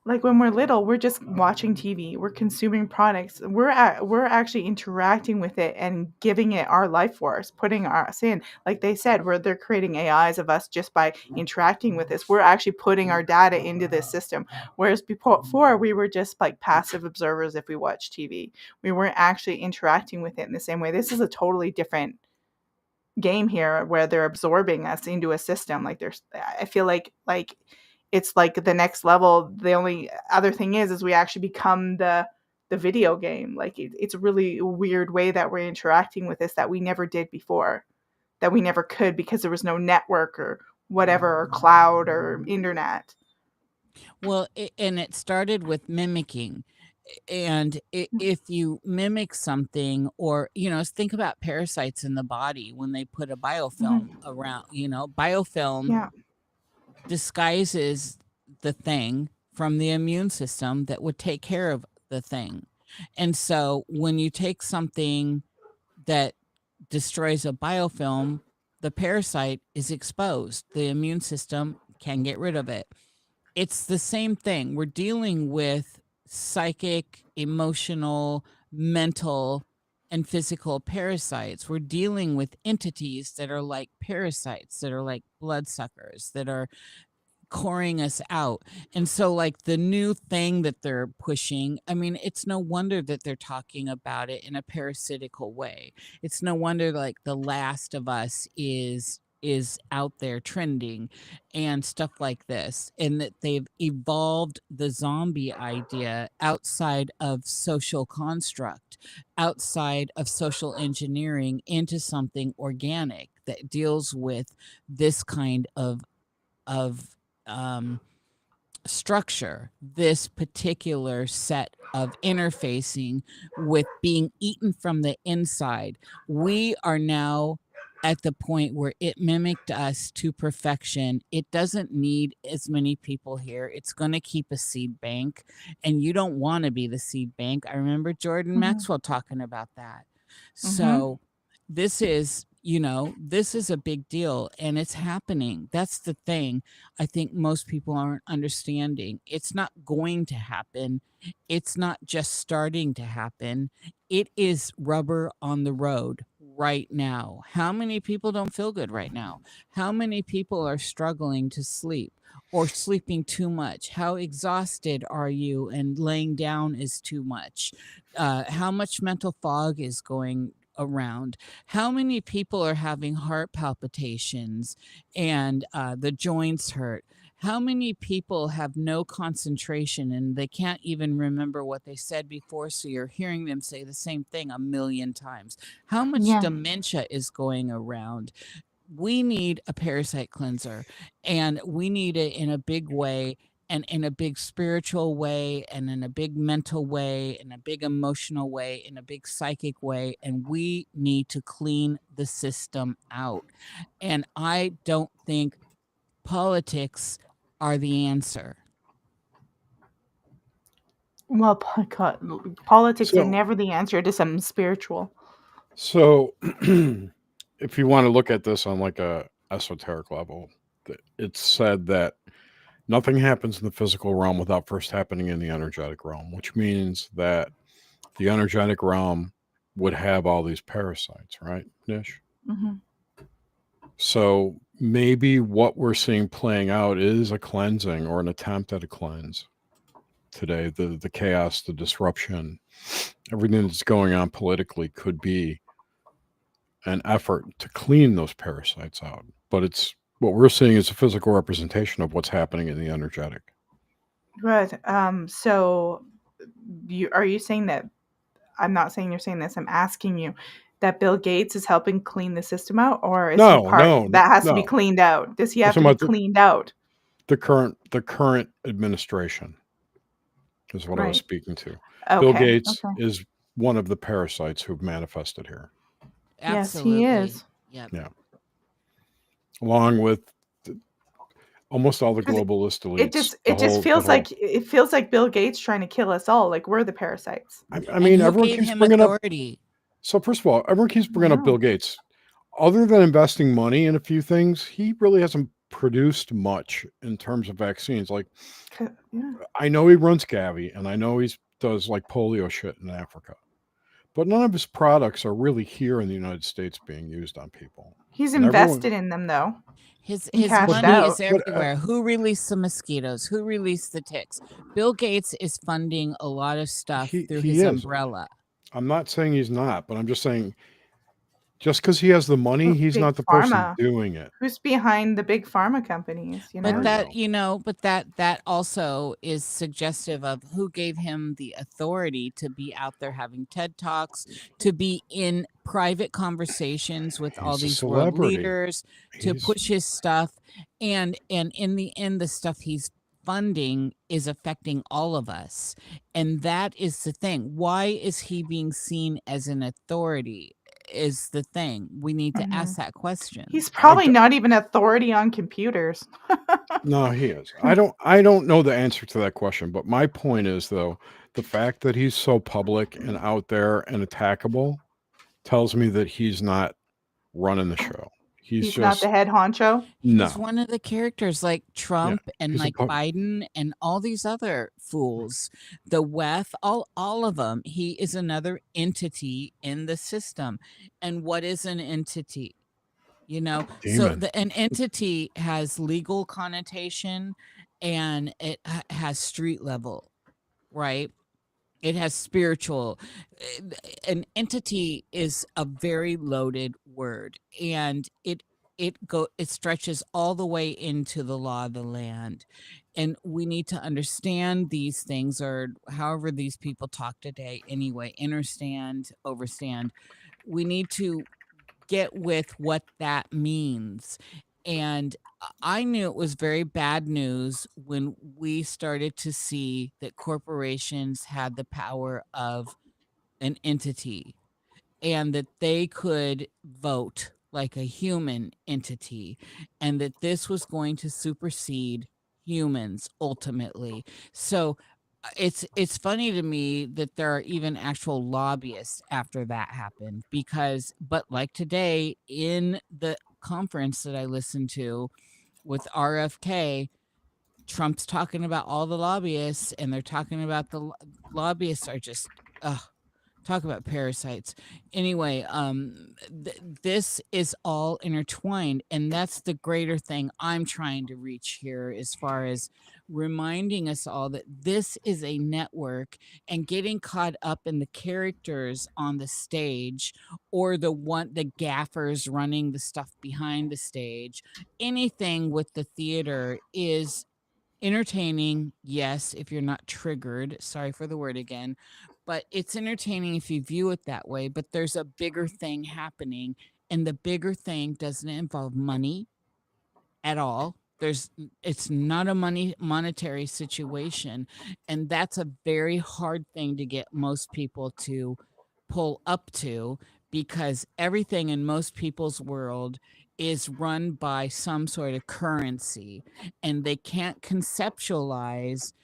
like, when we're little, we're just watching TV, we're consuming products, we're actually interacting with it and giving it our life force, putting us in. Like they said, they're creating AIs of us just by interacting with this. We're actually putting our data into this system. Whereas before, we were just like passive observers. If we watched TV, we weren't actually interacting with it in the same way. This is a totally different game here, where they're absorbing us into a system. Like, I feel like it's like the next level. The only other thing is we actually become the video game. Like, it's a really weird way that we're interacting with this that we never did before, that we never could, because there was no network or whatever, or cloud or internet. Well, and it started with mimicking. And if you mimic something, or think about parasites in the body when they put a biofilm around. Biofilm disguises the thing from the immune system that would take care of the thing. And so when you take something that destroys a biofilm, the parasite is exposed. The immune system can get rid of it. It's the same thing. We're dealing with psychic, emotional, mental, and physical parasites. We're dealing with entities that are like parasites, that are like bloodsuckers, that are coring us out. And so, like, the new thing that they're pushing, I mean, it's no wonder that they're talking about it in a parasitical way. It's no wonder like The Last of Us is out there trending and stuff like this, and that they've evolved the zombie idea outside of social construct, outside of social engineering, into something organic that deals with this kind of structure, this particular set of interfacing with being eaten from the inside. We are now at the point where it mimicked us to perfection. It doesn't need as many people here. It's going to keep a seed bank, and you don't want to be the seed bank. I remember Jordan Maxwell talking about that. So this is, this is a big deal, and it's happening. That's the thing I think most people aren't understanding. It's not going to happen. It's not just starting to happen. It is rubber on the road right now. How many people don't feel good right now? How many people are struggling to sleep or sleeping too much? How exhausted are you and laying down is too much? How much mental fog is going around? How many people are having heart palpitations and the joints hurt? How many people have no concentration and they can't even remember what they said before, so you're hearing them say the same thing a million times? How much dementia is going around? We need a parasite cleanser, and we need it in a big way, and in a big spiritual way, and in a big mental way, in a big emotional way, in a big psychic way, and we need to clean the system out. And I don't think politics are the answer. Well, politics are never the answer to something spiritual. So if you want to look at this on like a esoteric level, it's said that nothing happens in the physical realm without first happening in the energetic realm, which means that the energetic realm would have all these parasites, right, Nish? So maybe what we're seeing playing out is a cleansing or an attempt at a cleanse today. The chaos, the disruption, everything that's going on politically could be an effort to clean those parasites out. But it's what we're seeing is a physical representation of what's happening in the energetic. Right. So are you saying that, I'm not saying you're saying this, I'm asking you, that Bill Gates is helping clean the system out, or is he part that has to be cleaned out? Does he have to be cleaned out? The current administration is what I was speaking to. Okay. Bill Gates is one of the parasites who've manifested here. Absolutely. Yes, he is. Yep. Yeah. Along with almost all the globalist elites. It feels like Bill Gates trying to kill us all. Like we're the parasites. I mean, everyone keeps bringing authority up. So first of all, everyone keeps bringing up Bill Gates. Other than investing money in a few things, he really hasn't produced much in terms of vaccines. Like, I know he runs Gavi, and I know he does like polio shit in Africa, but none of his products are really here in the United States being used on people. He's invested in them, though. His money is everywhere. Who released the mosquitoes? Who released the ticks? Bill Gates is funding a lot of stuff through his umbrella. I'm not saying he's not, but I'm just saying, just because he has the money, he's not the person doing it. Who's behind the big pharma companies? But that also is suggestive of who gave him the authority to be out there having TED Talks, to be in private conversations with all these world leaders, to push his stuff, and in the end, the stuff he's funding is affecting all of us. And that is the thing. Why is he being seen as an authority? is the thing. We need to ask that question. He's probably not even authority on computers. No, he is. I don't know the answer to that question, but my point is, though, the fact that he's so public and out there and attackable tells me that he's not running the show. He's not the head honcho. He's No. one of the characters like Trump and he's a like Biden and all these other fools, the WEF, all of them. He is another entity in the system. And what is an entity? You know, so Demon. an entity has legal connotation and it has street level, right? It has spiritual. An entity is a very loaded word, and it stretches all the way into the law of the land. And we need to understand these things, or however these people talk today anyway, understand, overstand. We need to get with what that means. And I knew it was very bad news when we started to see that corporations had the power of an entity and that they could vote like a human entity, and that this was going to supersede humans ultimately. So it's funny to me that there are even actual lobbyists after that happened, because but like today in the conference that I listened to with RFK, Trump's talking about all the lobbyists, and they're talking about the lobbyists are just talk about parasites. Anyway, this is all intertwined, and that's the greater thing I'm trying to reach here, as far as reminding us all that this is a network, and getting caught up in the characters on the stage, or the gaffers running the stuff behind the stage. Anything with the theater is entertaining, yes, if you're not triggered. Sorry for the word again. But it's entertaining if you view it that way. But there's a bigger thing happening, and the bigger thing doesn't involve money at all. It's not a monetary situation, and that's a very hard thing to get most people to pull up to, because everything in most people's world is run by some sort of currency, and they can't conceptualize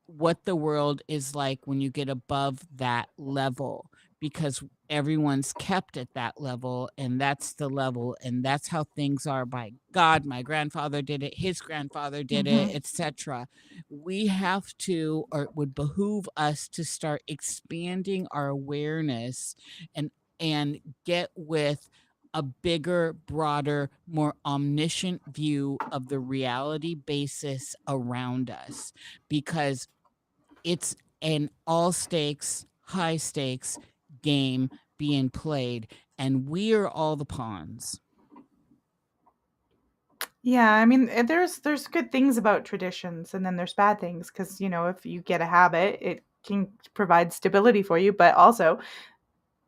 what the world is like when you get above that level, because everyone's kept at that level, and that's the level, and that's how things are. By God, my grandfather did it, his grandfather did it, etc. We have to, or it would behoove us to start expanding our awareness and get with a bigger, broader, more omniscient view of the reality basis around us, because it's an all stakes, high stakes game being played, and we are all the pawns. Yeah, I mean, there's good things about traditions, and then there's bad things, because if you get a habit, it can provide stability for you, but also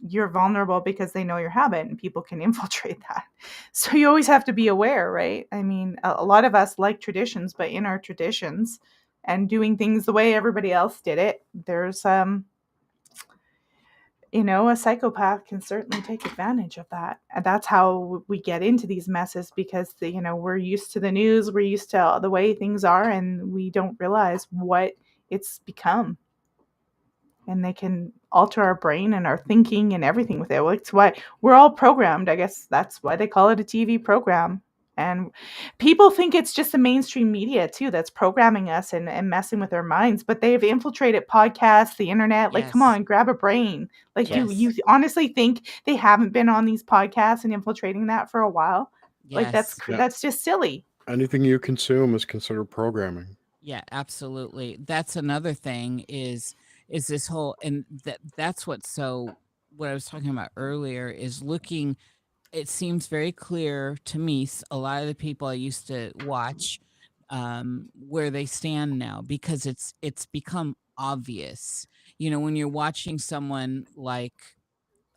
you're vulnerable because they know your habit, and people can infiltrate that. So you always have to be aware, right? I mean, a lot of us like traditions, but in our traditions and doing things the way everybody else did it, there's a psychopath can certainly take advantage of that. And that's how we get into these messes, because we're used to the news, we're used to the way things are, and we don't realize what it's become. And they can alter our brain and our thinking and everything with it. It's why we're all programmed. I guess that's why they call it a TV program. And people think it's just the mainstream media too that's programming us and messing with our minds. But they've infiltrated podcasts, the internet. Like, come on, grab a brain. Like, do you honestly think they haven't been on these podcasts and infiltrating that for a while? Like, that's just silly. Anything you consume is considered programming. Yeah, absolutely. That's another thing is this whole, and that's what I was talking about earlier is looking. It seems very clear to me, a lot of the people I used to watch, where they stand now, because it's become obvious. When you're watching someone like,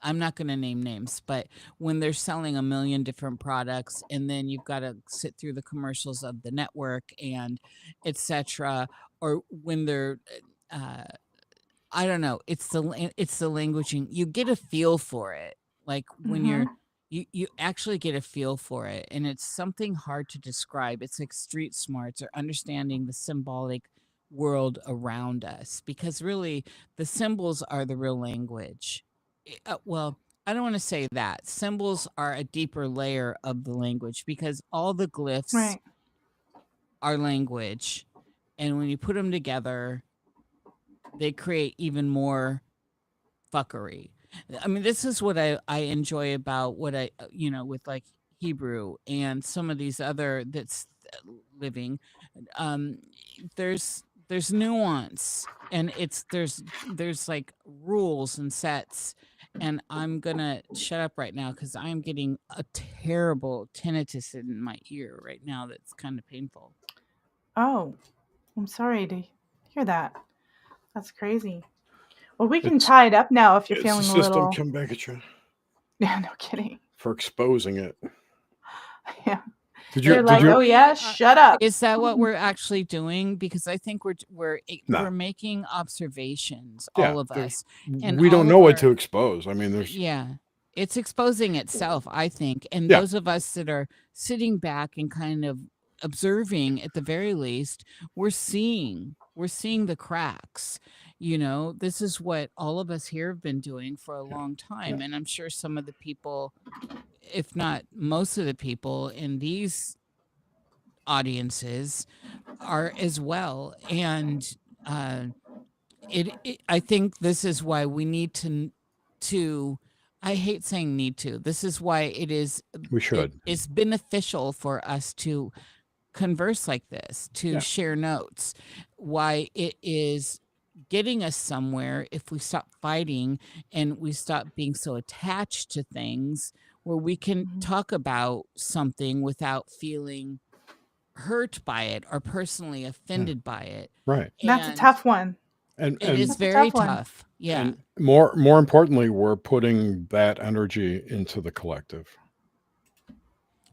I'm not going to name names, but when they're selling a million different products, and then you've got to sit through the commercials of the network and etc., or when they're I don't know, it's the languaging. You get a feel for it Like when you actually get a feel for it, and it's something hard to describe. It's like street smarts or understanding the symbolic world around us, because really the symbols are the real language. Well, I don't want to say that. Symbols are a deeper layer of the language, because all the glyphs Right. are language, and when you put them together, they create even more fuckery. I mean, this is what I enjoy about what I, with like Hebrew and some of these other that's living. Um, there's nuance, and there's like rules and sets. And I'm gonna shut up right now because I'm getting a terrible tinnitus in my ear right now. That's kind of painful. Oh, I'm sorry to hear that. That's crazy. Well, we can tie it up now if you're It's the feeling a system little. come back at you Yeah, no kidding. for exposing it. Yeah. Did you? They're like, oh yeah, shut up. Is that what we're actually doing? Because I think we're Nah. making observations, Yeah, all of us, and we don't all know of what our- to expose. I mean, there's yeah, it's exposing itself, I think. And Yeah. those of us that are sitting back and kind of observing, at the very least, we're seeing the cracks. This is what all of us here have been doing for a long time, and I'm sure some of the people, if not most of the people in these audiences, are as well. And I think this is why we need to I hate saying need to. This is why we should. it's beneficial for us to converse like this, to share notes, why it is getting us somewhere if we stop fighting and we stop being so attached to things, where we can talk about something without feeling hurt by it or personally offended by it. Right. That's a tough one. And it is That's a very tough one. tough. Yeah. And more importantly, we're putting that energy into the collective.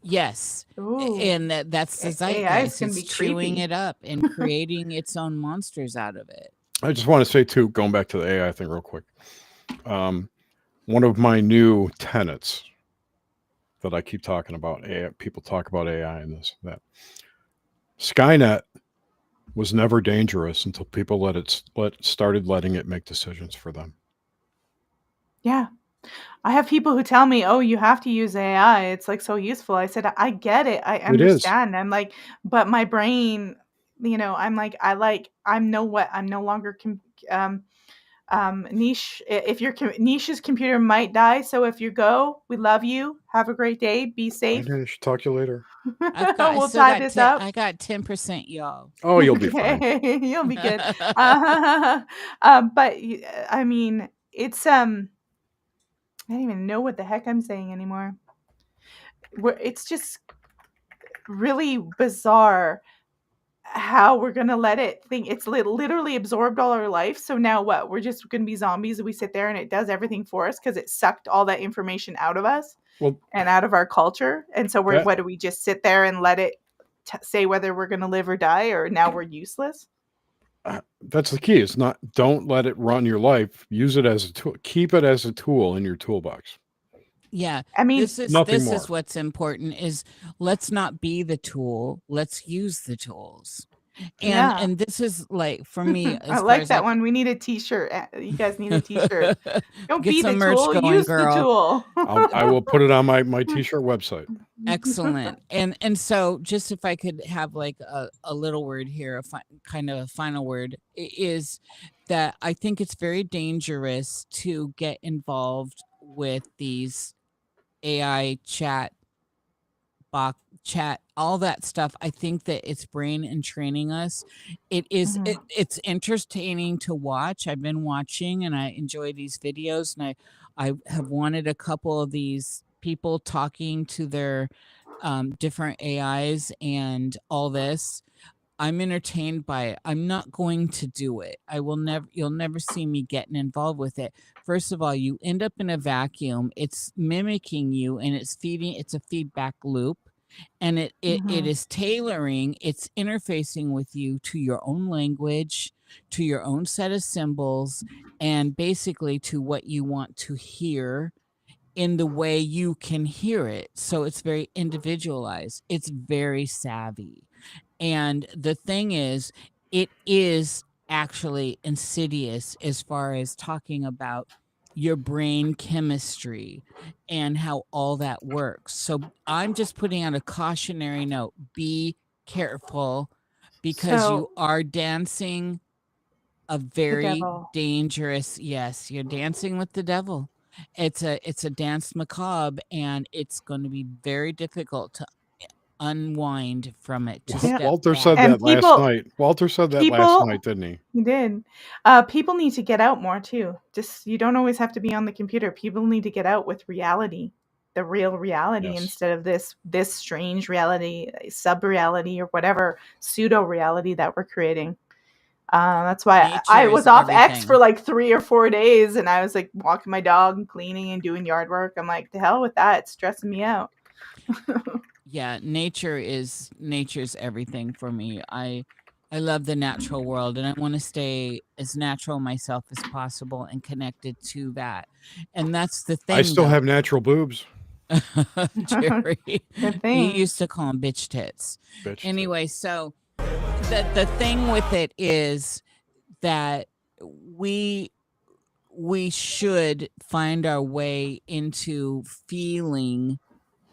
Yes. Ooh. And that's the AI is zeitgeist. gonna It's be chewing creepy. it up and creating its own monsters out of it. I just want to say too, going back to the AI thing real quick. One of my new tenets that I keep talking about, AI, people talk about AI and this, that. Skynet was never dangerous until people started letting it make decisions for them. Yeah. I have people who tell me, "Oh, you have to use AI. It's like so useful." I said, "I get it. I It is. understand." I'm like, but my brain, I'm like, I'm no longer Niish. If your Niish's computer might die, so if you go, we love you. Have a great day. Be safe. I talk to you later. We'll tie this up. I got 10%, y'all. Oh, you'll be fine. You'll be good. But I mean, it's I don't even know what the heck I'm saying anymore. It's just really bizarre how we're gonna let it think. It's literally absorbed all our life. So now what? We're just gonna be zombies, and we sit there and it does everything for us because it sucked all that information out of us and out of our culture. And so what do we just sit there and let it say whether we're gonna live or die, or now we're useless? That's the key. It's not, don't let it run your life. Use it as a tool. Keep it as a tool in your toolbox. Yeah. I mean, this is what's important, is let's not be the tool. Let's use the tools. And this is like, for me, I like that one. We need a t-shirt. You guys need a t-shirt. Don't Get be some the merch tool. going, Use girl. the tool. I will put it on my t-shirt website. Excellent. And so just if I could have like a little word here, kind of a final word, is that I think it's very dangerous to get involved with these AI chat, all that stuff. I think that it's brain entraining us. It is it's entertaining to watch. I've been watching and I enjoy these videos, and I have wanted a couple of these people talking to their different AIs and all this. I'm entertained by it. I'm not going to do it. You'll never see me getting involved with it. First of all, you end up in a vacuum. It's mimicking you, and it's a feedback loop. And it is tailoring, it's interfacing with you to your own language, to your own set of symbols, and basically to what you want to hear. in the way you can hear it. So it's very individualized. It's very savvy. And the thing is, it is actually insidious as far as talking about your brain chemistry and how all that works. So I'm just putting out a cautionary note. Be careful, because So you are dancing a the very devil. dangerous, yes, you're dancing with the devil. It's a dance macabre, and it's going to be very difficult to unwind from it, to Yeah. step Walter said back. And that last people night. Walter said that last people night, didn't he? he did. People need to get out more too. Just you don't always have to be on the computer. People need to get out with reality, the real reality, Yes. instead of this strange reality, sub reality, or whatever pseudo reality that we're creating. That's why I Nature was is off X for everything. like 3 or 4 days, and I was like walking my dog and cleaning and doing yard work. I'm like, the hell with that. It's stressing me out. Yeah, nature's everything for me. I love the natural world, and I want to stay as natural myself as possible and connected to that. And that's the I thing, still though. have natural boobs. Jerry, Good you thing. used to call them bitch tits. Bitch Anyway, tits. so the thing with it is that we should find our way into feeling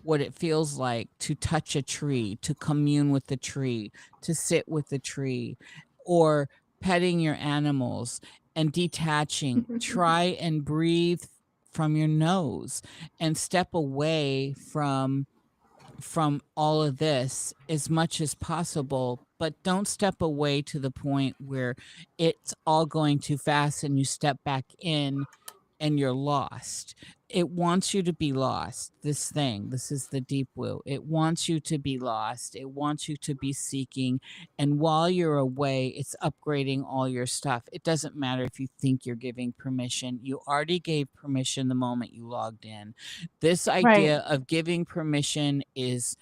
what it feels like to touch a tree, to commune with the tree, to sit with the tree, or petting your animals and detaching. Try and breathe from your nose and step away from all of this as much as possible, but don't step away to the point where it's all going too fast and you step back in and you're lost. It wants you to be lost. This is the deep woo. It wants you to be lost. It wants you to be seeking. And while you're away, it's upgrading all your stuff. It doesn't matter if you think you're giving permission. You already gave permission the moment you logged in. This Right. idea of giving permission is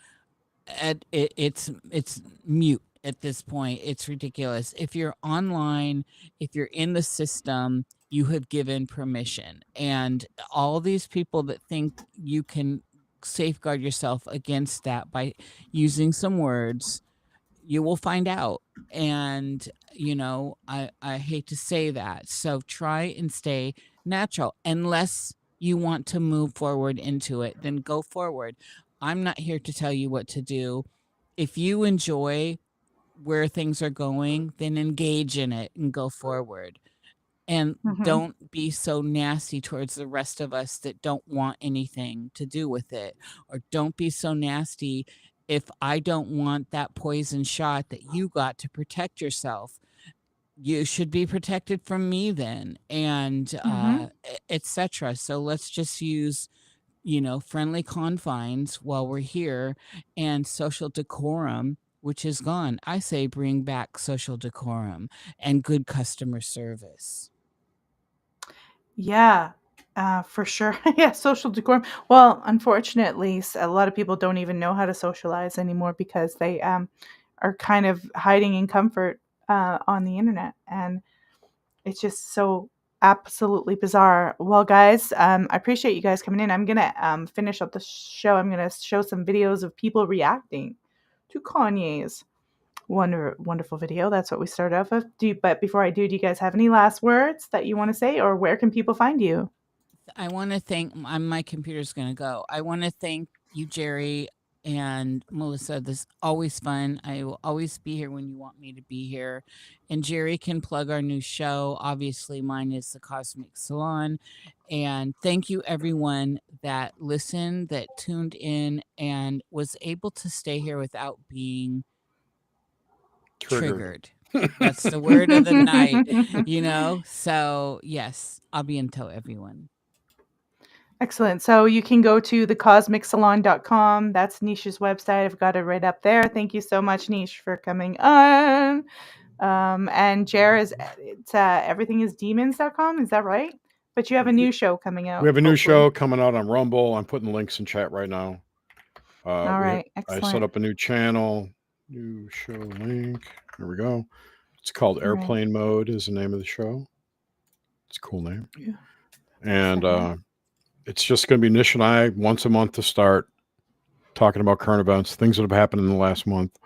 it's mute at this point. It's ridiculous. If you're online, if you're in the system, you have given permission. And all these people that think you can safeguard yourself against that by using some words, you will find out. And I hate to say that. So try and stay natural. Unless you want to move forward into it, then go forward. I'm not here to tell you what to do. If you enjoy where things are going, then engage in it and go forward. And Hmm. don't be so nasty towards the rest of us that don't want anything to do with it. Or don't be so nasty if I don't want that poison shot that you got to protect yourself. You should be protected from me then, and Hmm. etc. So let's just use friendly confines while we're here, and social decorum, which is gone. I say bring back social decorum and good customer service. Yeah, for sure. Yeah, social decorum. Well, unfortunately, a lot of people don't even know how to socialize anymore because they are kind of hiding in comfort on the internet, and it's just so absolutely bizarre. Well, guys, I appreciate you guys coming in. I'm gonna finish up the show. I'm gonna show some videos of people reacting to Kanye's wonderful video. That's what we started off with. But before I do you guys have any last words that you want to say, or where can people find you? I want to thank my computer's going to go. I want to thank you, Jerry and Melissa. This is always fun. I will always be here when you want me to be here. And Jerry can plug our new show. Obviously, mine is the Cosmic Salon. And thank you, everyone that listened, that tuned in, and was able to stay here without being triggered. That's the word of the night, So, yes, I'll be in tow, everyone. Excellent. So you can go to thecosmicsalon.com. That's Niish's website. I've got it right up there. Thank you so much, Niish, for coming on. And Jer it's everythingisdemons.com. Is that right? But you have a new show coming out. We have a new hopefully. show coming out on Rumble. I'm putting links in chat right now. All right. I set Excellent. up a new channel, new show link. There we go. It's called All right. Airplane Mode is the name of the show. It's a cool name. Yeah. And It's just going to be Nish and I once a month to start talking about current events, things that have happened in the last month.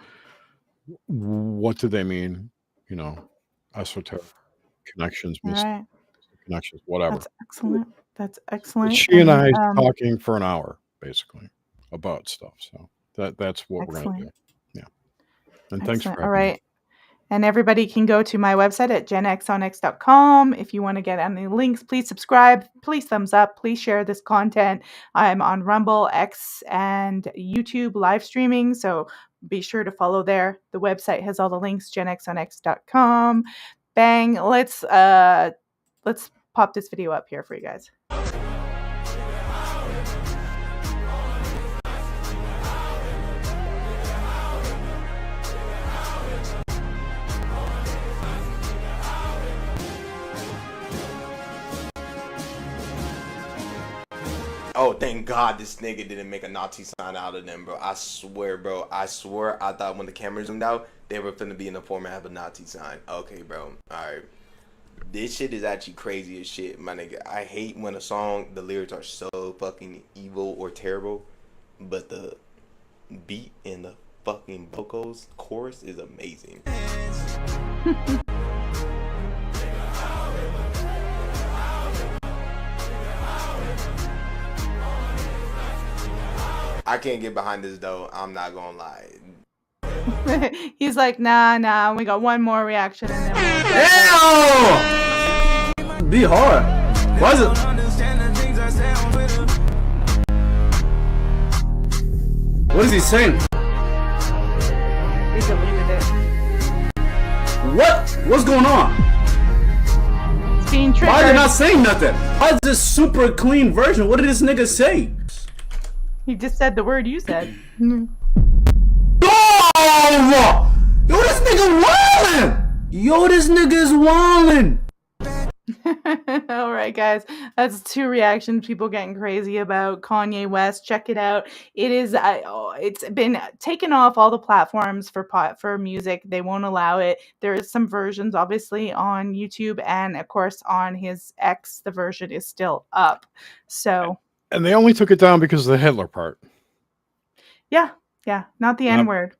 What do they mean? You know, esoteric connections, All right. connections, whatever. That's excellent. That's It's excellent. she and I um, talking for an hour, basically, about stuff. So that's what we're going to do. Excellent. Yeah. And thanks for Excellent. All having me. right. And everybody can go to my website at genxonx.com. If you want to get any links, please subscribe. Please thumbs up. Please share this content. I'm on Rumble, X, and YouTube live streaming. So be sure to follow there. The website has all the links, genxonx.com. Bang. Let's pop this video up here for you guys. Oh, thank God this nigga didn't make a Nazi sign out of them, bro. I swear, bro. I swear I thought when the camera zoomed out, they were finna be in the format of a Nazi sign. Okay, bro. Alright. This shit is actually crazy as shit, my nigga. I hate when a song, the lyrics are so fucking evil or terrible, but the beat and the fucking vocals chorus is amazing. I can't get behind this though. I'm not gonna lie. He's like, nah. We got one more reaction. And then Damn! Be hard. Why is it? What is he saying? He deleted it. What's going on? It's being triggered. Why are they not saying nothing? Why is this super clean version? What did this nigga say? He just said the word you said. Oh! Yo, this nigga wildin'! Yo, this nigga is wildin'! All right, guys. That's 2 reactions. People getting crazy about Kanye West. Check it out. It is. It's been taken off all the platforms for music. They won't allow it. There is some versions, obviously, on YouTube, and of course on his X. The version is still up. So. And they only took it down because of the Hitler part. Yeah, not the N word.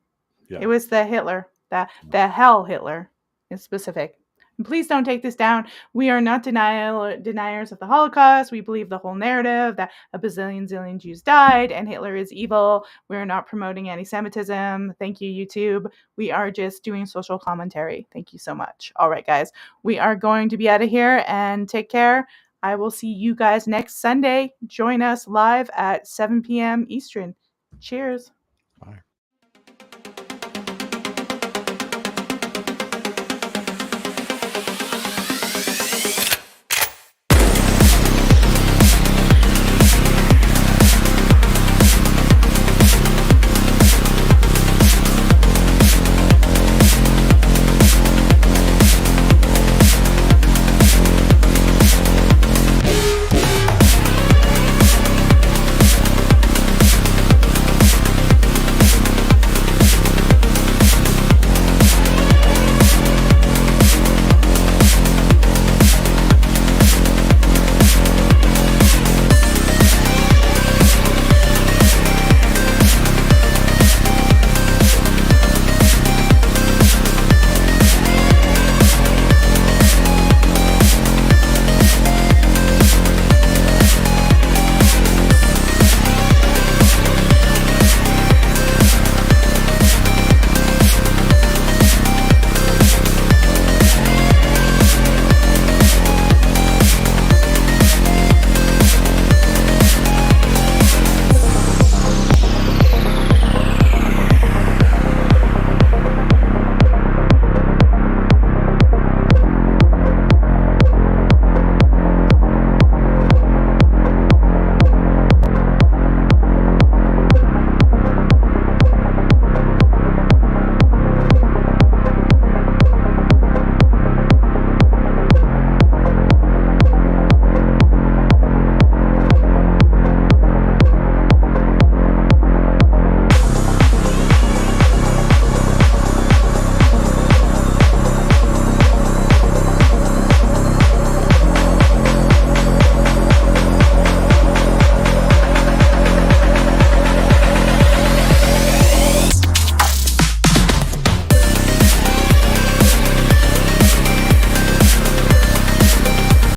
Yeah. It was the Hitler, the hell Hitler in specific. And please don't take this down. We are not deniers of the Holocaust. We believe the whole narrative that a bazillion Jews died and Hitler is evil. We're not promoting anti-Semitism. Thank you, YouTube. We are just doing social commentary. Thank you so much. All right, guys. We are going to be out of here, and take care. I will see you guys next Sunday. Join us live at 7 p.m. Eastern. Cheers.